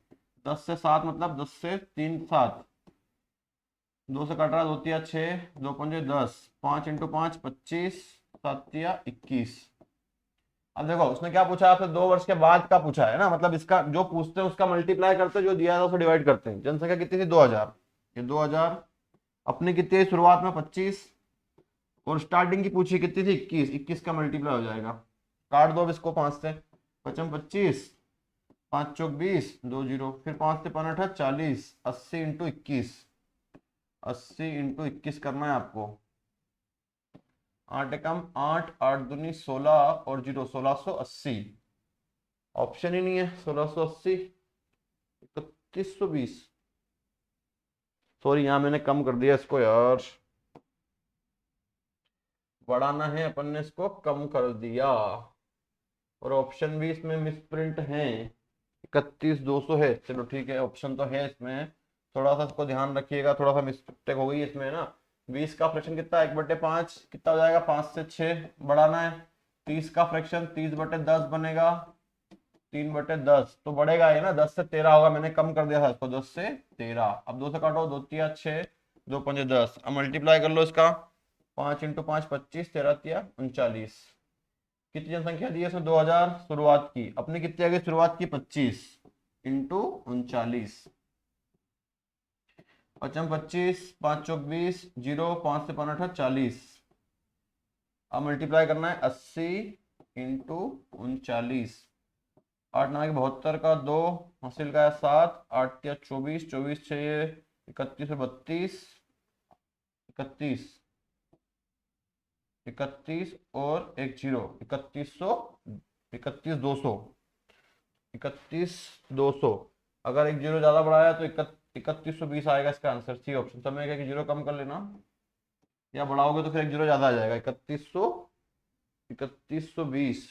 10 से 7 मतलब 10 से 3 7, 2 से कट रहा है 2 तिया 6, 2 पंजे 10, 5 × 5 25, 7 तिया 21। अब देखो उसने क्या पूछा आपसे, 2 वर्ष के बाद का पूछा है ना, मतलब इसका जो पूछते हैं उसका मल्टीप्लाई करते हैं, जो दिया है उसे डिवाइड करते हैं। जनसंख्या कितनी थी 2,000, ये 2,000 अपनी कितनी है शुरुआत में 25 और स्टार्टिंग की पूछी कितनी थी 21, 21 का मल्टीप्लाई हो जाएगा। काट दो अब इसको 5 से, 55 25, 5 चौक 20, 2 जीरो, फिर 5 से 5 8 40, 80 × 21, 80 × 21 करना है आपको। 8 एकम 8, 8 दूनी 16 और जीरो 1680। ऑप्शन ही नहीं है 1680, 3120। सॉरी यहाँ मैंने कम कर दिया इसको यार, बढ़ाना है अपन ने, इसको कम कर दिया। और ऑप्शन भी इसमें मिसप्रिंट है, 31,200 है। चलो ठीक है ऑप्शन तो है इसमें, थोड़ा सा इसको ध्यान रखिएगा, थोड़ा सा मिस्टेक हो गई इसमें ना। 20 का फ्रैक्शन कितना 1/5 कितना हो जाएगा 5 से 6 बढ़ाना है। 30 का फ्रैक्शन 30/10 बनेगा, 3/10 तो बढ़ेगा ये ना, 10 से 13 होगा, मैंने कम कर दिया था इसको 10 से 13। अब 2 से काटो, 2 तिया 6, 2 पंजे 10, अब मल्टीप्लाई कर लो इसका, 5 × 5 25, 13 तिया 39। कितनी जनसंख्या दी है इसमें 2,000 शुरुआत की, अपनी कितनी आ गई शुरुआत की 25 × 39। 5 25, 5 चौक 20, जीरो 5 से 5 8 40। अब मल्टीप्लाई करना है 80 × 39। 8 9 72 का 2, हासिल का 7, 8 या 24, 24 6 31 और 32, 31, 31 और एक जीरो 3100, 31,200, 31,200। अगर एक जीरो ज्यादा बढ़ाया तो 3120 आएगा इसका आंसर, सी ऑप्शन। सब में एक जीरो कम कर लेना, या बढ़ाओगे तो फिर एक जीरो ज्यादा आ जाएगा, 3100, 3120,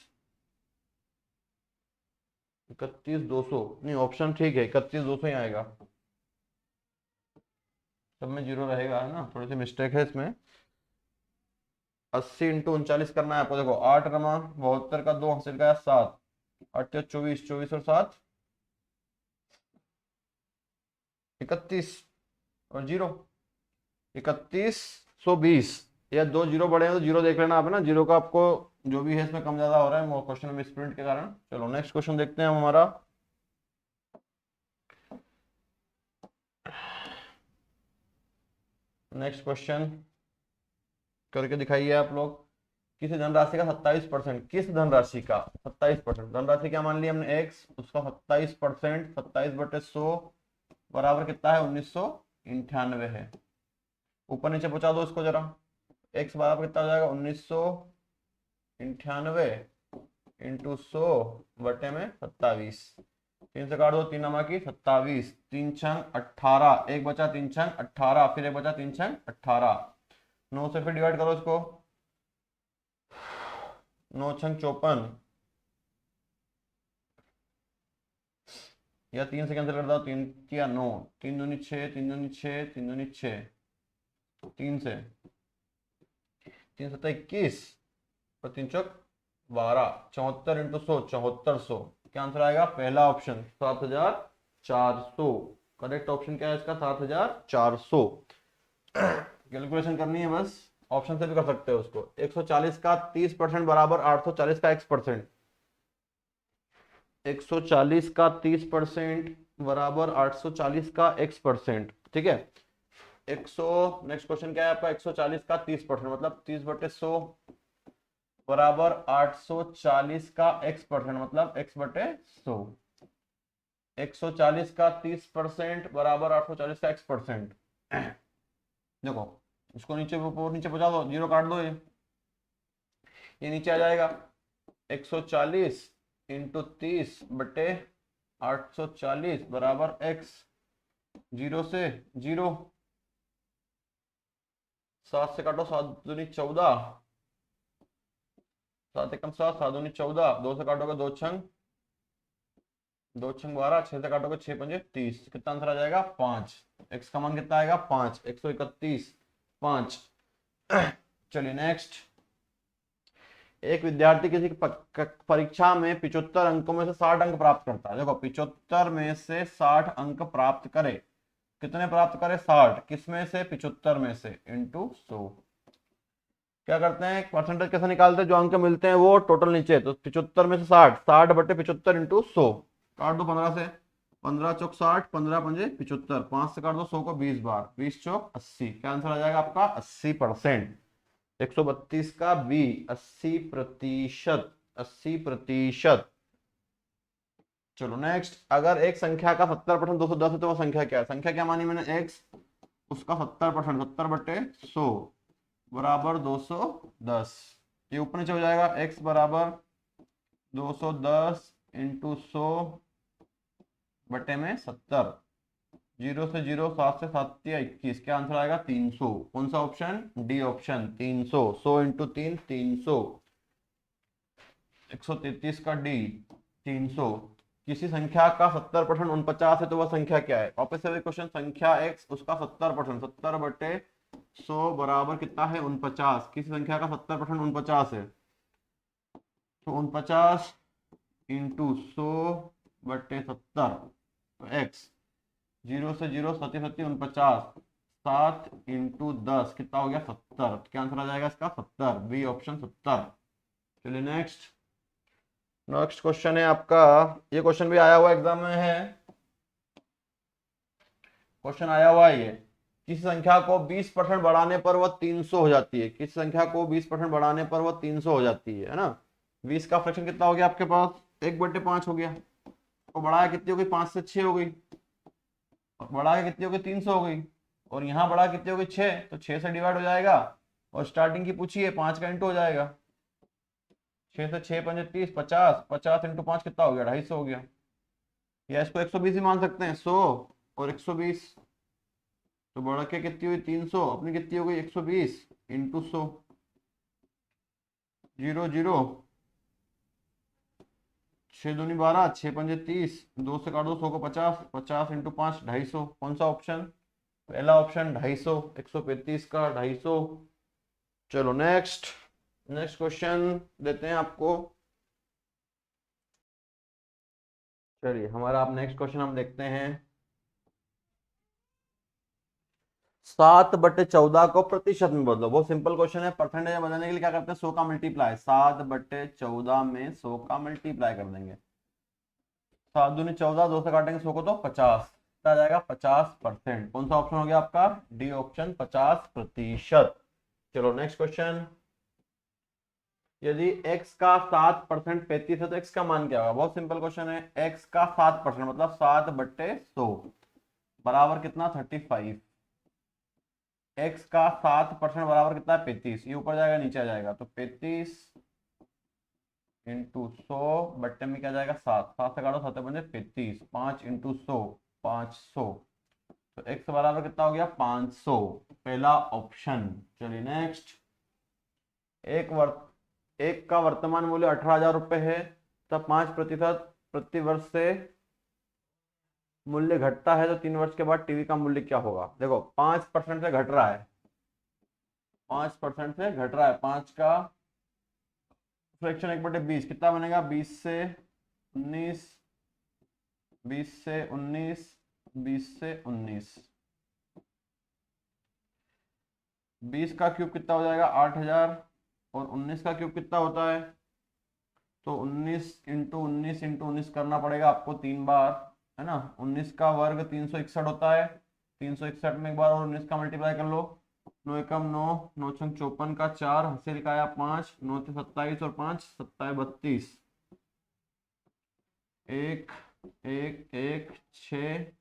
31,200 नहीं, ऑप्शन ठीक है 31,200 ही आएगा। सब में जीरो रहेगा, है ना, थोड़ी सी मिस्टेक है इसमें। 80 × 39 करना है आपको। देखो 8 रमा 72 का 2, हासिल का 7, 8 24, 24 और 7 31 और जीरो 3120। या 2 जीरो बढ़े हैं तो जीरो देख लेना आप, है ना, जीरो का आपको जो भी है इसमें कम ज्यादा हो रहा है वो क्वेश्चन में मिसप्रिंट के कारण। चलो नेक्स्ट क्वेश्चन देखते हैं हमारा। नेक्स्ट क्वेश्चन करके दिखाइए आप लोग। किसी धनराशि का 27%, किस धनराशि का 27%, धनराशि क्या मान लिया हमने x, उसका 27%, 27/100 बराबर कितना है 1998 है। ऊपर नीचे पहुंचा दो इसको जरा, x बराबर कितना हो जाएगा 1998 इंटू 100/27। 3 से काट दो, 3 नमा की 27, 3 छंग 18, एक बचा 3 छंग 18, फिर एक बचा 3 छंग 18, 9 से फिर डिवाइड करो इसको, 9 छंग 54, या 3 से कैंसिल कर दो, 3 किया 9, 3 दूनी 6, 3 दूनी 6, 3 दूनी 6, 3 से 3 7 21 और 3 चौक 12, 74 इंटू 100 7400। क्या आंसर आएगा? पहला ऑप्शन 7400। करेक्ट ऑप्शन क्या है इसका? 7400। कैलकुलेशन करनी है बस, ऑप्शन से भी कर सकते हो उसको। 140 का 30% बराबर 840 का x%। 140 का 30% बराबर 840 का x%। ठीक है, 100, नेक्स्ट क्वेश्चन क्या है आपका? 140 का 30% मतलब 30/100 बराबर 840 का x% मतलब x/100। 140 का 30% बराबर 840 का x%। देखो इसको नीचे ऊपर नीचे पहुंचा दो, जीरो काट दो, ये नीचे आ जाएगा 140 इंटू 30/840 बराबर x, 0 से 0, 7 से काटो, 7 दूनी 14, 7 एकम 7, 7 दूनी 14, 2 से काटोगे 2 छंग 12, 6 से काटोगे 6 पंजे 30, कितना आंसर आ जाएगा? 5। x का मान कितना आएगा? 5, 131, 5। चलिए नेक्स्ट, एक विद्यार्थी किसी परीक्षा में 75 अंकों में से 60 अंक प्राप्त करता है। देखो 75 में से 60 अंक प्राप्त करे, कितने प्राप्त करे? 60, किसमें से? 75 में से, इंटू 100। क्या करते हैं, परसेंटेज कैसे निकालते हैं? जो अंक मिलते हैं वो टोटल नीचे, तो 75 में से 60, 60/75 इंटू 100। काट दो 15 से, 15 चौक 60, 15 पंजे 75, 5 से काट दो 100 को 20 बार, 20 चौक 80। क्या आंसर आ जाएगा आपका? 80%। 132 का बी, 80%, 80%। चलो नेक्स्ट, अगर एक संख्या का 70% 210 है तो वो संख्या क्या है? संख्या क्या मानी मैंने? x, उसका 70%, 70/100 बराबर 210। ये ऊपर नीचे हो जाएगा, x बराबर 210 इंटू 100/70, 0 से 0, 7 से 7 या 21। क्या आंसर आएगा? 300। कौन सा ऑप्शन? D option, 300। 100 इंटू 3, 300। 133 का डी, 300। किसी संख्या का 70% 49 है तो वह संख्या क्या है? वापस से क्वेश्चन, संख्या x, उसका 70%, 70/100 बराबर कितना है? 49। किसी संख्या का 70% 49 है, तो 49 इंटू 100/70, तो x, 0 से 0, 7 7 49, 7 इंटू 10 कितना हो गया? 70। क्या आंसर आ जाएगा इसका? 70, बी ऑप्शन 70। चलिए नेक्स्ट, नेक्स्ट क्वेश्चन है आपका, ये क्वेश्चन भी आया हुआ एग्जाम में है, क्वेश्चन आया हुआ है ये, किसी संख्या को 20% बढ़ाने पर वह 300 हो जाती है। किसी संख्या को 20% बढ़ाने पर वह 300 हो जाती है ना। 20 का फ्रैक्शन कितना हो गया आपके पास? 1/5 हो गया, तो बढ़ाया कितनी हो गई? 5 से 6 हो गई, और बढ़ा के कितनी हो गई? 300 हो गई, और यहाँ बढ़ा कितनी हो गई? 6, तो 6 से डिवाइड हो जाएगा, और स्टार्टिंग की पूछी है 5 का इंटू हो जाएगा, 6 से 6 पंजे 30, 50, 50 इंटू 5 कितना हो गया? 250 हो गया। या इसको 120 ही मान सकते हैं, 100 और 120, तो बढ़ के कितनी हुई? 300, अपनी कितनी हो गई? 120 इंटू 100, 0 0, 6 दूनी 12, 6 पंजे 30, 2 से काट दो 100 को 50, 50 इंटू 5, 250। कौन सा ऑप्शन? पहला ऑप्शन, 250। 135 का 250। चलो नेक्स्ट, नेक्स्ट क्वेश्चन देते हैं आपको। चलिए हमारा आप नेक्स्ट क्वेश्चन हम देखते हैं। 7/14 को प्रतिशत में बदलो। बहुत सिंपल क्वेश्चन है। परसेंटेज में बदलने के लिए क्या करते हैं? 100 का मल्टीप्लाई, 7/14 में 100 का मल्टीप्लाई कर देंगे। 7 दूनी 14, 2 से काटेंगे 100 को तो 50, आ जाएगा 50%। कौन सा ऑप्शन हो गया आपका? D option, 50%। चलो नेक्स्ट क्वेश्चन, यदि x का 7% 35 है तो x का मान क्या होगा? बहुत सिंपल क्वेश्चन है। x का 7% मतलब 7/100 बराबर कितना? 35। x का 7% बराबर कितना है? 35। ये ऊपर जाएगा नीचे आ जाएगा, तो 35 इंटू 100 में क्या जाएगा? 7। 7 से काटो, 7 बन जाए 35। 5 इंटू 100 500। तो x बराबर कितना हो गया? 500। पहला ऑप्शन। चलिए नेक्स्ट। एक का वर्तमान मूल्य 18,000 रुपए है, तब 5% प्रति वर्ष से मूल्य घटता है, तो 3 वर्ष के बाद टीवी का मूल्य क्या होगा? देखो 5% से घट रहा है, 5% से घट रहा है। 5 का फ्रैक्शन 1/20 कितना बनेगा? 20 से 19, 20 से 19, 20 से 19। 20 का क्यूब कितना हो जाएगा? 8,000। और 19 का क्यूब कितना होता है? तो 19 करना पड़ेगा आपको 3 बार, है ना। 19 का वर्ग 361 होता है। 361 में एक बार और 19 का मल्टीप्लाई कर लो। 9 एकम 9, 9 छंग 54 का 4, हंसे लिखाया 5, 9 से 27 और 5 27 32। 1 1 1 6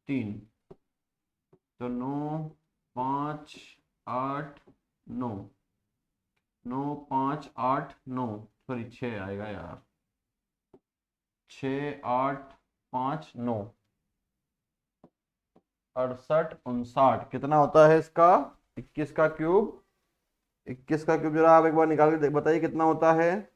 3। तो 9 5 8 9, 9 5 8 9, सॉरी 6 आएगा यार। 6 8 5 9, 68 59 कितना होता है इसका? 21 का क्यूब। 21 का क्यूब जरा आप एक बार निकाल के बताइए कितना होता है?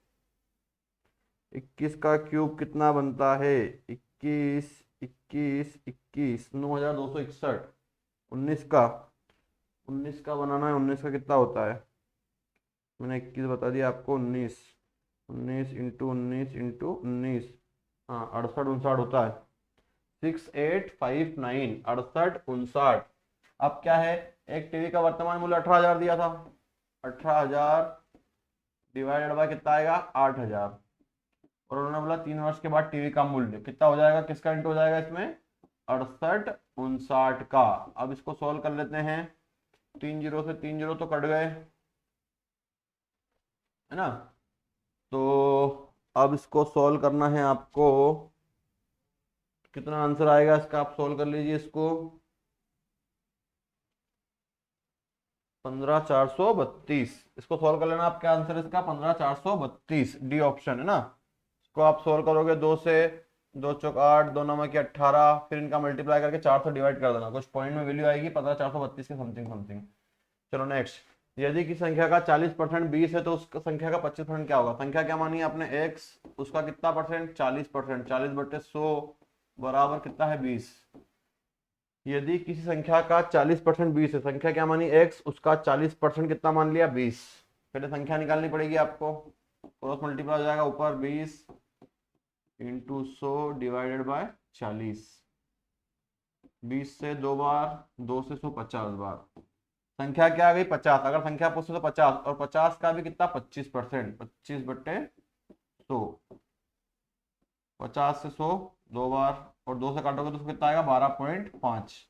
21 का क्यूब कितना बनता है? 21 21 21 9261। 19 का, 19 का बनाना है। 19 का कितना होता है? मैंने 21 बता दिया आपको। 19 19 इंटू 19 इंटू 19, हाँ 68 59 होता है। 6859, 68 59। अब क्या है? एक टीवी का वर्तमान मूल्य 18,000 दिया था। 18,000 डिवाइडेड बाय कितना आएगा? 8,000। और उन्होंने बोला 3 वर्ष के बाद टीवी का मूल्य कितना हो जाएगा? किसका इंटू हो जाएगा इसमें? 68 59 का। अब इसको सॉल्व कर लेते हैं। 3 जीरो से 3 जीरो तो कट गए, है ना। तो अब इसको सॉल्व करना है आपको। कितना आंसर आएगा इसका? आप सॉल्व कर लीजिए इसको। 15,432। इसको सॉल्व कर लेना। आपका आंसर इसका 15,432, डी ऑप्शन है ना। इसको आप सॉल्व करोगे 2 से, 2 चौक 8, 2 नमक की 18, फिर इनका मल्टीप्लाई करके 4 से डिवाइड कर देना। कुछ पॉइंट में वैल्यू आएगी 15,432 के समथिंग समथिंग। चलो नेक्स्ट। यदि किसी संख्या का 40% 20 है, तो उस संख्या का 25% क्या होगा? संख्या क्या मानी है आपने? x। उसका कितना परसेंट? 40%। 40/100 बराबर कितना है? 20। यदि किसी संख्या का 40% 20 है, संख्या क्या मानी? x, उसका 40% कितना मान लिया? 20। पहले संख्या निकालनी पड़ेगी आपको। क्रॉस मल्टीप्लाई हो जाएगा ऊपर 20 इंटू 100 डिवाइडेड बाय 40। 20 से 2 बार, 2 से 100 50 बार। संख्या क्या आ गई? 50। अगर संख्या पूछे तो 50, और 50 का भी कितना? 25%। 25/100। 50 से 100 2 बार, और 2 से काटोगे तो कितना आएगा? 12.5।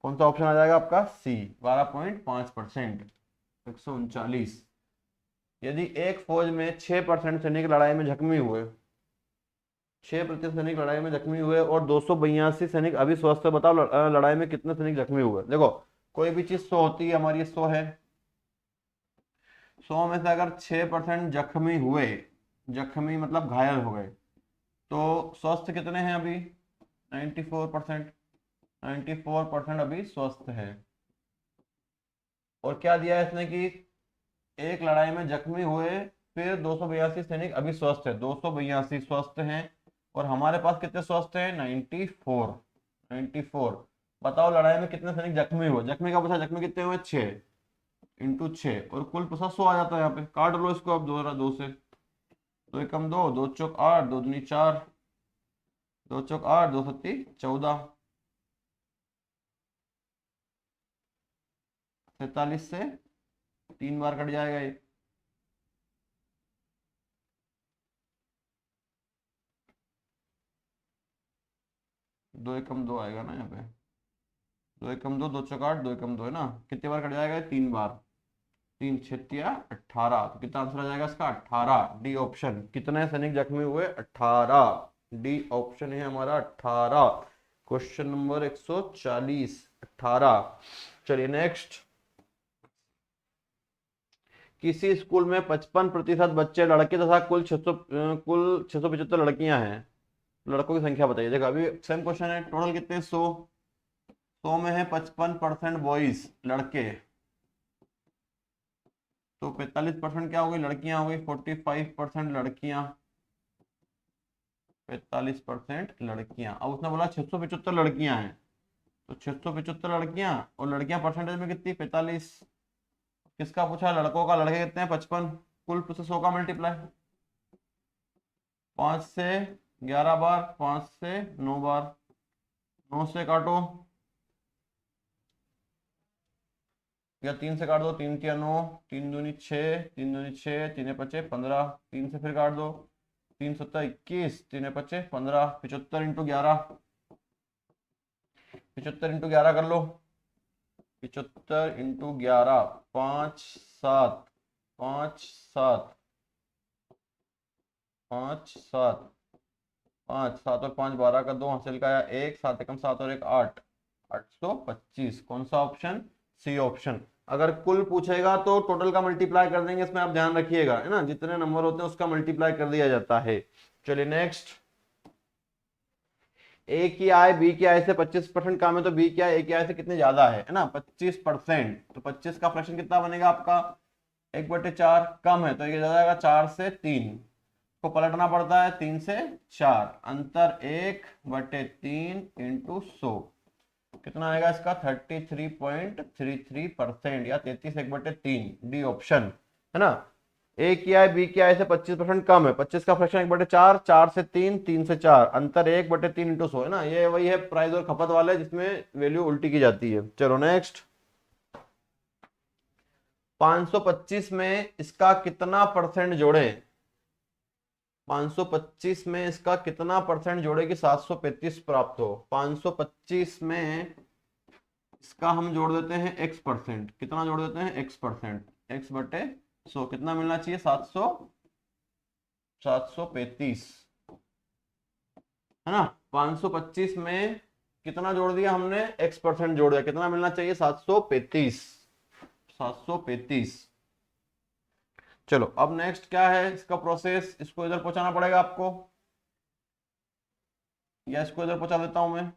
कौन सा ऑप्शन आ जाएगा आपका? सी, 12.5%। 139। यदि एक फौज में 6% सैनिक लड़ाई में जख्मी हुए, 6% सैनिक लड़ाई में जख्मी हुए और 282 सैनिक अभी स्वस्थ है, बताओ लड़ाई में कितने सैनिक जख्मी हुए? देखो कोई भी चीज 100 होती है, हमारी 100 है। 100 में से अगर 6% जख्मी हुए, जख्मी मतलब घायल हो गए, तो स्वस्थ कितने हैं अभी? 94%। 94% अभी स्वस्थ है। और क्या दिया है इसने कि एक लड़ाई में जख्मी हुए, फिर 282 सैनिक अभी स्वस्थ है। 282 स्वस्थ हैं, और हमारे पास कितने स्वस्थ हैं? 94। 94। बताओ लड़ाई में कितने सैनिक जख्मी हुए? जख्मी का पूछा, जख्मी कितने हुए? 6 इंटू 6, और कुल पूछा 100 आ जाता है। यहाँ पे काट लो इसको अब। 2 से 2 एकम 2, 2 चौक 8, 2 दूनी 4, 2 चौक 8, 2 सत्ती 14। 47 से 3 बार कट जाएगा ये। 2 एकम 2 आएगा ना यहाँ पे। 2 एकम 2, 2 चौक 8, 2 एकम 2 है ना। कितने बार कट जाएगा? 3 बार। 3 छेतिया 18, तो कितना आंसर आ जाएगा इसका 18, डी ऑप्शन। कितने सैनिक जख्मी हुए 18, डी ऑप्शन है हमारा 18। Question number 140 18। चलिए नेक्स्ट। किसी स्कूल में 55% बच्चे लड़के तथा कुल 675 लड़कियां हैं, लड़कों की संख्या बताइए। देखो अभी सेम क्वेश्चन है, टोटल कितने 100 में है 55% बॉयज लड़के, तो 45% क्या हो गई लड़कियां हो गई, 45% लड़कियां, 45% लड़कियां। अब उसने बोला 675 लड़कियां हैं, तो 675 लड़कियां और लड़कियां परसेंटेज में कितनी 45। किसका पूछा, लड़कों का, लड़के कितने हैं 55, कुल से 100 का मल्टीप्लाई, 5 से 11 बार, 5 से 9 बार, 9 से काटो या 3 से काट दो, 3 तिया 9, 3 दूनी 6, 3 दूनी 6, 3 पचे 15, 3 से फिर काट दो, 3 सत्ता 21, 3 पचे 15, 75 इंटू 11, 75 इंटू 11 कर लो, 75 इंटू 11, 5 7, 5 7, 5 7, 5 7 और 5 12 का 2 हासिल का आया 1, 7 एकम 7 और 1 8, 825। कौन सा ऑप्शन, सी ऑप्शन। अगर कुल पूछेगा तो टोटल का मल्टीप्लाई कर देंगे, इसमें आप ध्यान रखिएगा, है ना, जितने नंबर होते हैं उसका मल्टीप्लाई कर दिया जाता है। चलिए नेक्स्ट। ए की आय बी की आय से 25% कम है, तो बी की आय ए की आय से कितने ज्यादा है ना 25%, तो 25 का फ्रैक्शन कितना बनेगा आपका 1/4, कम है तो ये ज्यादा आएगा 4 से 3 को पलटना पड़ता है, 3 से 4, अंतर 1/3 इंटू 100, कितना आएगा इसका 33.33% या 33 1/3, डी ऑप्शन, है ना। ए की आय बी की आय से 25% कम है, 25 का फ्रैक्शन 1/4, 4 से 3, 3 से 4, अंतर 1/3 इंटू 100, है ना, ये वही है प्राइस और खपत वाले जिसमें वैल्यू उल्टी की जाती है। चलो नेक्स्ट। 525 में इसका कितना परसेंट जोड़े, 525 में इसका कितना परसेंट जोड़े कि 735 प्राप्त हो। 525 में इसका हम जोड़ देते हैं x%, कितना जोड़ देते हैं x%, x/100, कितना मिलना चाहिए 735, है ना। 525 में कितना जोड़ दिया हमने, x% जोड़ दिया, कितना मिलना चाहिए 735, 735। चलो अब नेक्स्ट क्या है इसका प्रोसेस, इसको इधर पहुंचाना पड़ेगा आपको, या इसको इधर पहुंचा देता हूं मैं,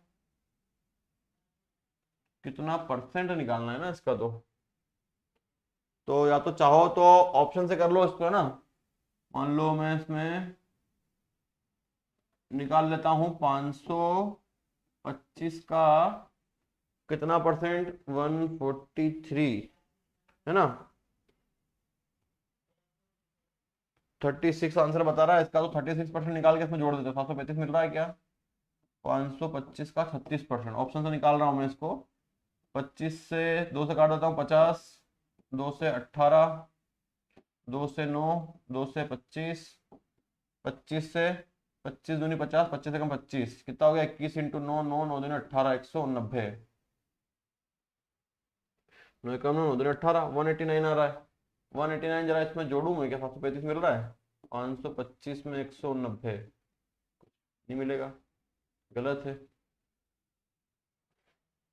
कितना परसेंट निकालना है ना इसका, तो या तो चाहो तो ऑप्शन से कर लो इसको, है ना। मान लो मैं इसमें निकाल लेता हूं 525 का कितना परसेंट 143, है ना, 36 आंसर बता रहा है इसका, तो 36% निकाल के इसमें जोड़ देते हैं, 735 मिल रहा है क्या, 525 का 36%, ऑप्शन से निकाल रहा हूं मैं इसको। 25 से 2 से काट देता हूँ 50, 2 से 18, 2 से 9, 2 से 25, 25 से 25 दूनी 50, 25 से कम 25, कितना हो गया 21 इंटू 9, 9 9 दूनी 18, 190, 9 कम 9 दूनी 18, 189 आ रहा है, 189 जरा इसमें जोड़ू मैं क्या, 735 मिल रहा है, 525 में 190 नहीं मिलेगा, गलत है।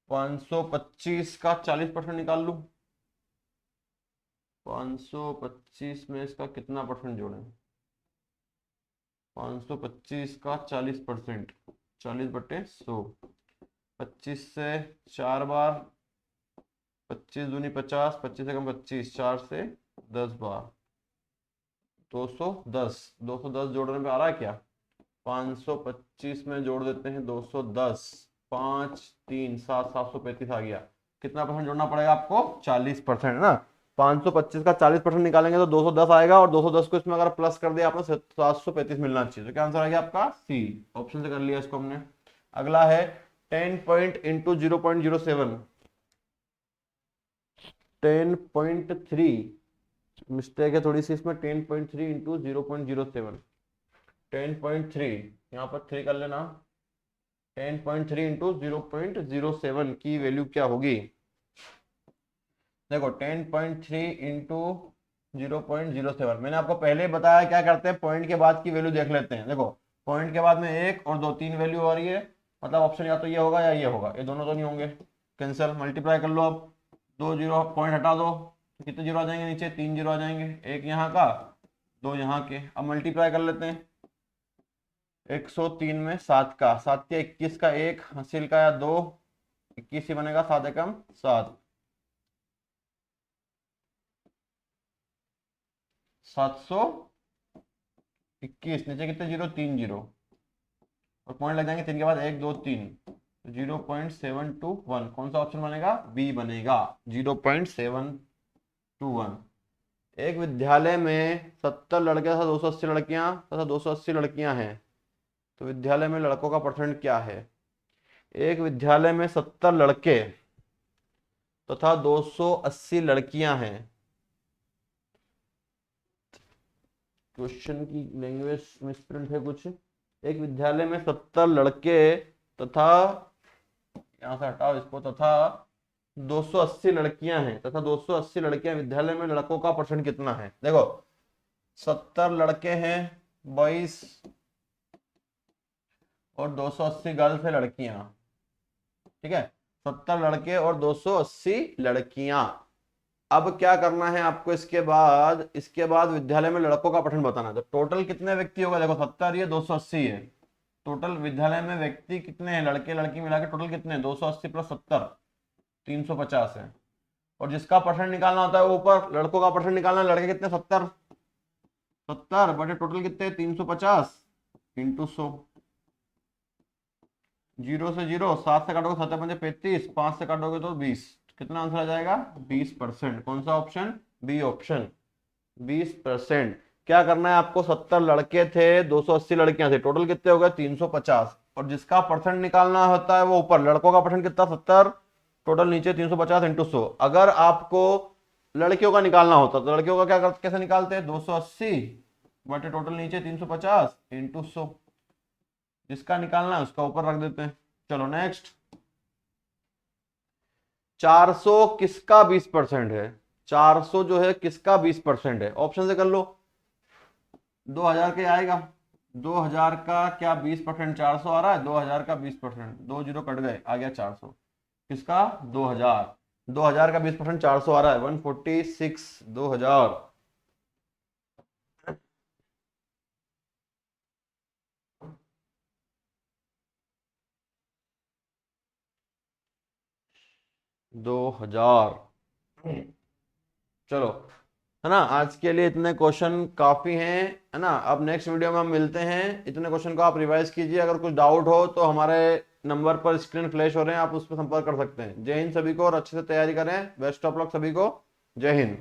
525 का 40% निकाल लूं, 525 में इसका कितना परसेंट जोड़ें, 525 का 40%, 40/100, 25 से 4 बार, 25 दूनी 50, 25 से कम 25, 4 से 10 बार, 210, 210 जोड़ने पे आ रहा है क्या, 525 में जोड़ देते हैं 210, 5 3 7, 735 आ गया, कितना परसेंट जोड़ना पड़ेगा आपको 40%, है ना। 525 का 40% निकालेंगे तो 210 आएगा, और 210 को इसमें अगर प्लस कर दिया आपने 735 मिलना चाहिए, तो क्या आंसर आ गया आपका सी ऑप्शन से कर लिया इसको हमने। अगला है 10 पॉइंट इंटू 0.07, 10.3, मिस्टेक है थोड़ी सी इसमें, 10.3 इंटू 0.07, 10.3, यहाँ पर 3 कर लेना, 10.3 इंटू 0.07 की वैल्यू क्या होगी, देखो 10.3 इंटू 0.07, मैंने आपको पहले ही बताया क्या करते हैं, पॉइंट के बाद की वैल्यू देख लेते हैं। देखो पॉइंट के बाद में एक और दो, तीन वैल्यू आ रही है, मतलब ऑप्शन या तो ये होगा या ये होगा, ये दोनों तो नहीं होंगे, कैंसिल, मल्टीप्लाई कर लो। अब दो जीरो पॉइंट हटा दो तो कितने जीरो आ जाएंगे, नीचे तीन जीरो आ जाएंगे, एक यहाँ का दो यहाँ के। अब मल्टीप्लाई कर लेते हैं, 103 में 7 का, 7 के 21 का, एक हासिल का या दो, 21 ही बनेगा, 7 एकम 7, 721, नीचे कितने जीरो, तीन जीरो, और पॉइंट लग जाएंगे तीन के बाद, एक दो तीन, 0.721, कौन सा ऑप्शन बनेगा, बी बनेगा, 0.721। एक विद्यालय में 70 लड़के तथा 280 लड़कियां तथा 280 लड़कियां हैं, तो विद्यालय में लड़कों का परसेंट क्या है। एक विद्यालय में 70 लड़के तथा 280 लड़कियां हैं, क्वेश्चन की लैंग्वेज मिसप्रिंट है कुछ। एक विद्यालय में 70 लड़के तथा, यहां से हटाओ इसको, तथा 280 लड़कियां हैं, तथा 280 लड़कियां, विद्यालय में लड़कों का परसेंट कितना है। देखो 70 लड़के हैं बॉयज और 280 गर्ल्स है लड़कियां, ठीक है, 70 लड़के और 280 लड़कियां। अब क्या करना है आपको, इसके बाद विद्यालय में लड़कों का परसेंट बताना है। तो टोटल कितने व्यक्ति होगा, देखो 70 ये 280 है, टोटल विद्यालय में व्यक्ति कितने हैं, लड़के लड़की मिला के टोटल कितने हैं, 280 प्लस 70 350 है। और जिसका परसेंट निकालना होता है वो ऊपर, लड़कों का परसेंट निकालना है, लड़के कितने 70, 70 बटे टोटल कितने 350 इंटू 100, जीरो से जीरो, 7 से काटोगे 7 पंजे 35, 5 से काटोगे तो 20, कितना आंसर आ जाएगा 20%। कौन सा ऑप्शन, बी ऑप्शन, 20%। क्या करना है आपको, 70 लड़के थे 280 लड़कियां थे, टोटल कितने हो गए 350, और जिसका परसेंट निकालना होता है वो ऊपर, लड़कों का परसेंट कितना 70, टोटल नीचे 350 इंटू 100। अगर आपको लड़कियों का निकालना होता तो लड़कियों का कैसे निकालते हैं, 280 बटे टोटल नीचे 350 इंटू 100, जिसका निकालना है उसका ऊपर रख देते हैं। चलो नेक्स्ट, 400 किसका 20% है, 400 जो है किसका 20% है, ऑप्शन से कर लो। 2000 के आएगा, 2000 का क्या 20%, 400 आ रहा है, 2000 का 20%, दो जीरो कट गए, आ गया 400, किसका 2000, 2000 का 20% 400 आ रहा है 146, 2000। दो हजार, चलो, है ना, आज के लिए इतने क्वेश्चन काफी हैं, है ना। अब नेक्स्ट वीडियो में हम मिलते हैं, इतने क्वेश्चन को आप रिवाइज कीजिए, अगर कुछ डाउट हो तो हमारे नंबर पर स्क्रीन फ्लैश हो रहे हैं, आप उस पर संपर्क कर सकते हैं। जय हिंद सभी को, और अच्छे से तैयारी करें, बेस्ट ऑफ लक सभी को, जय हिंद।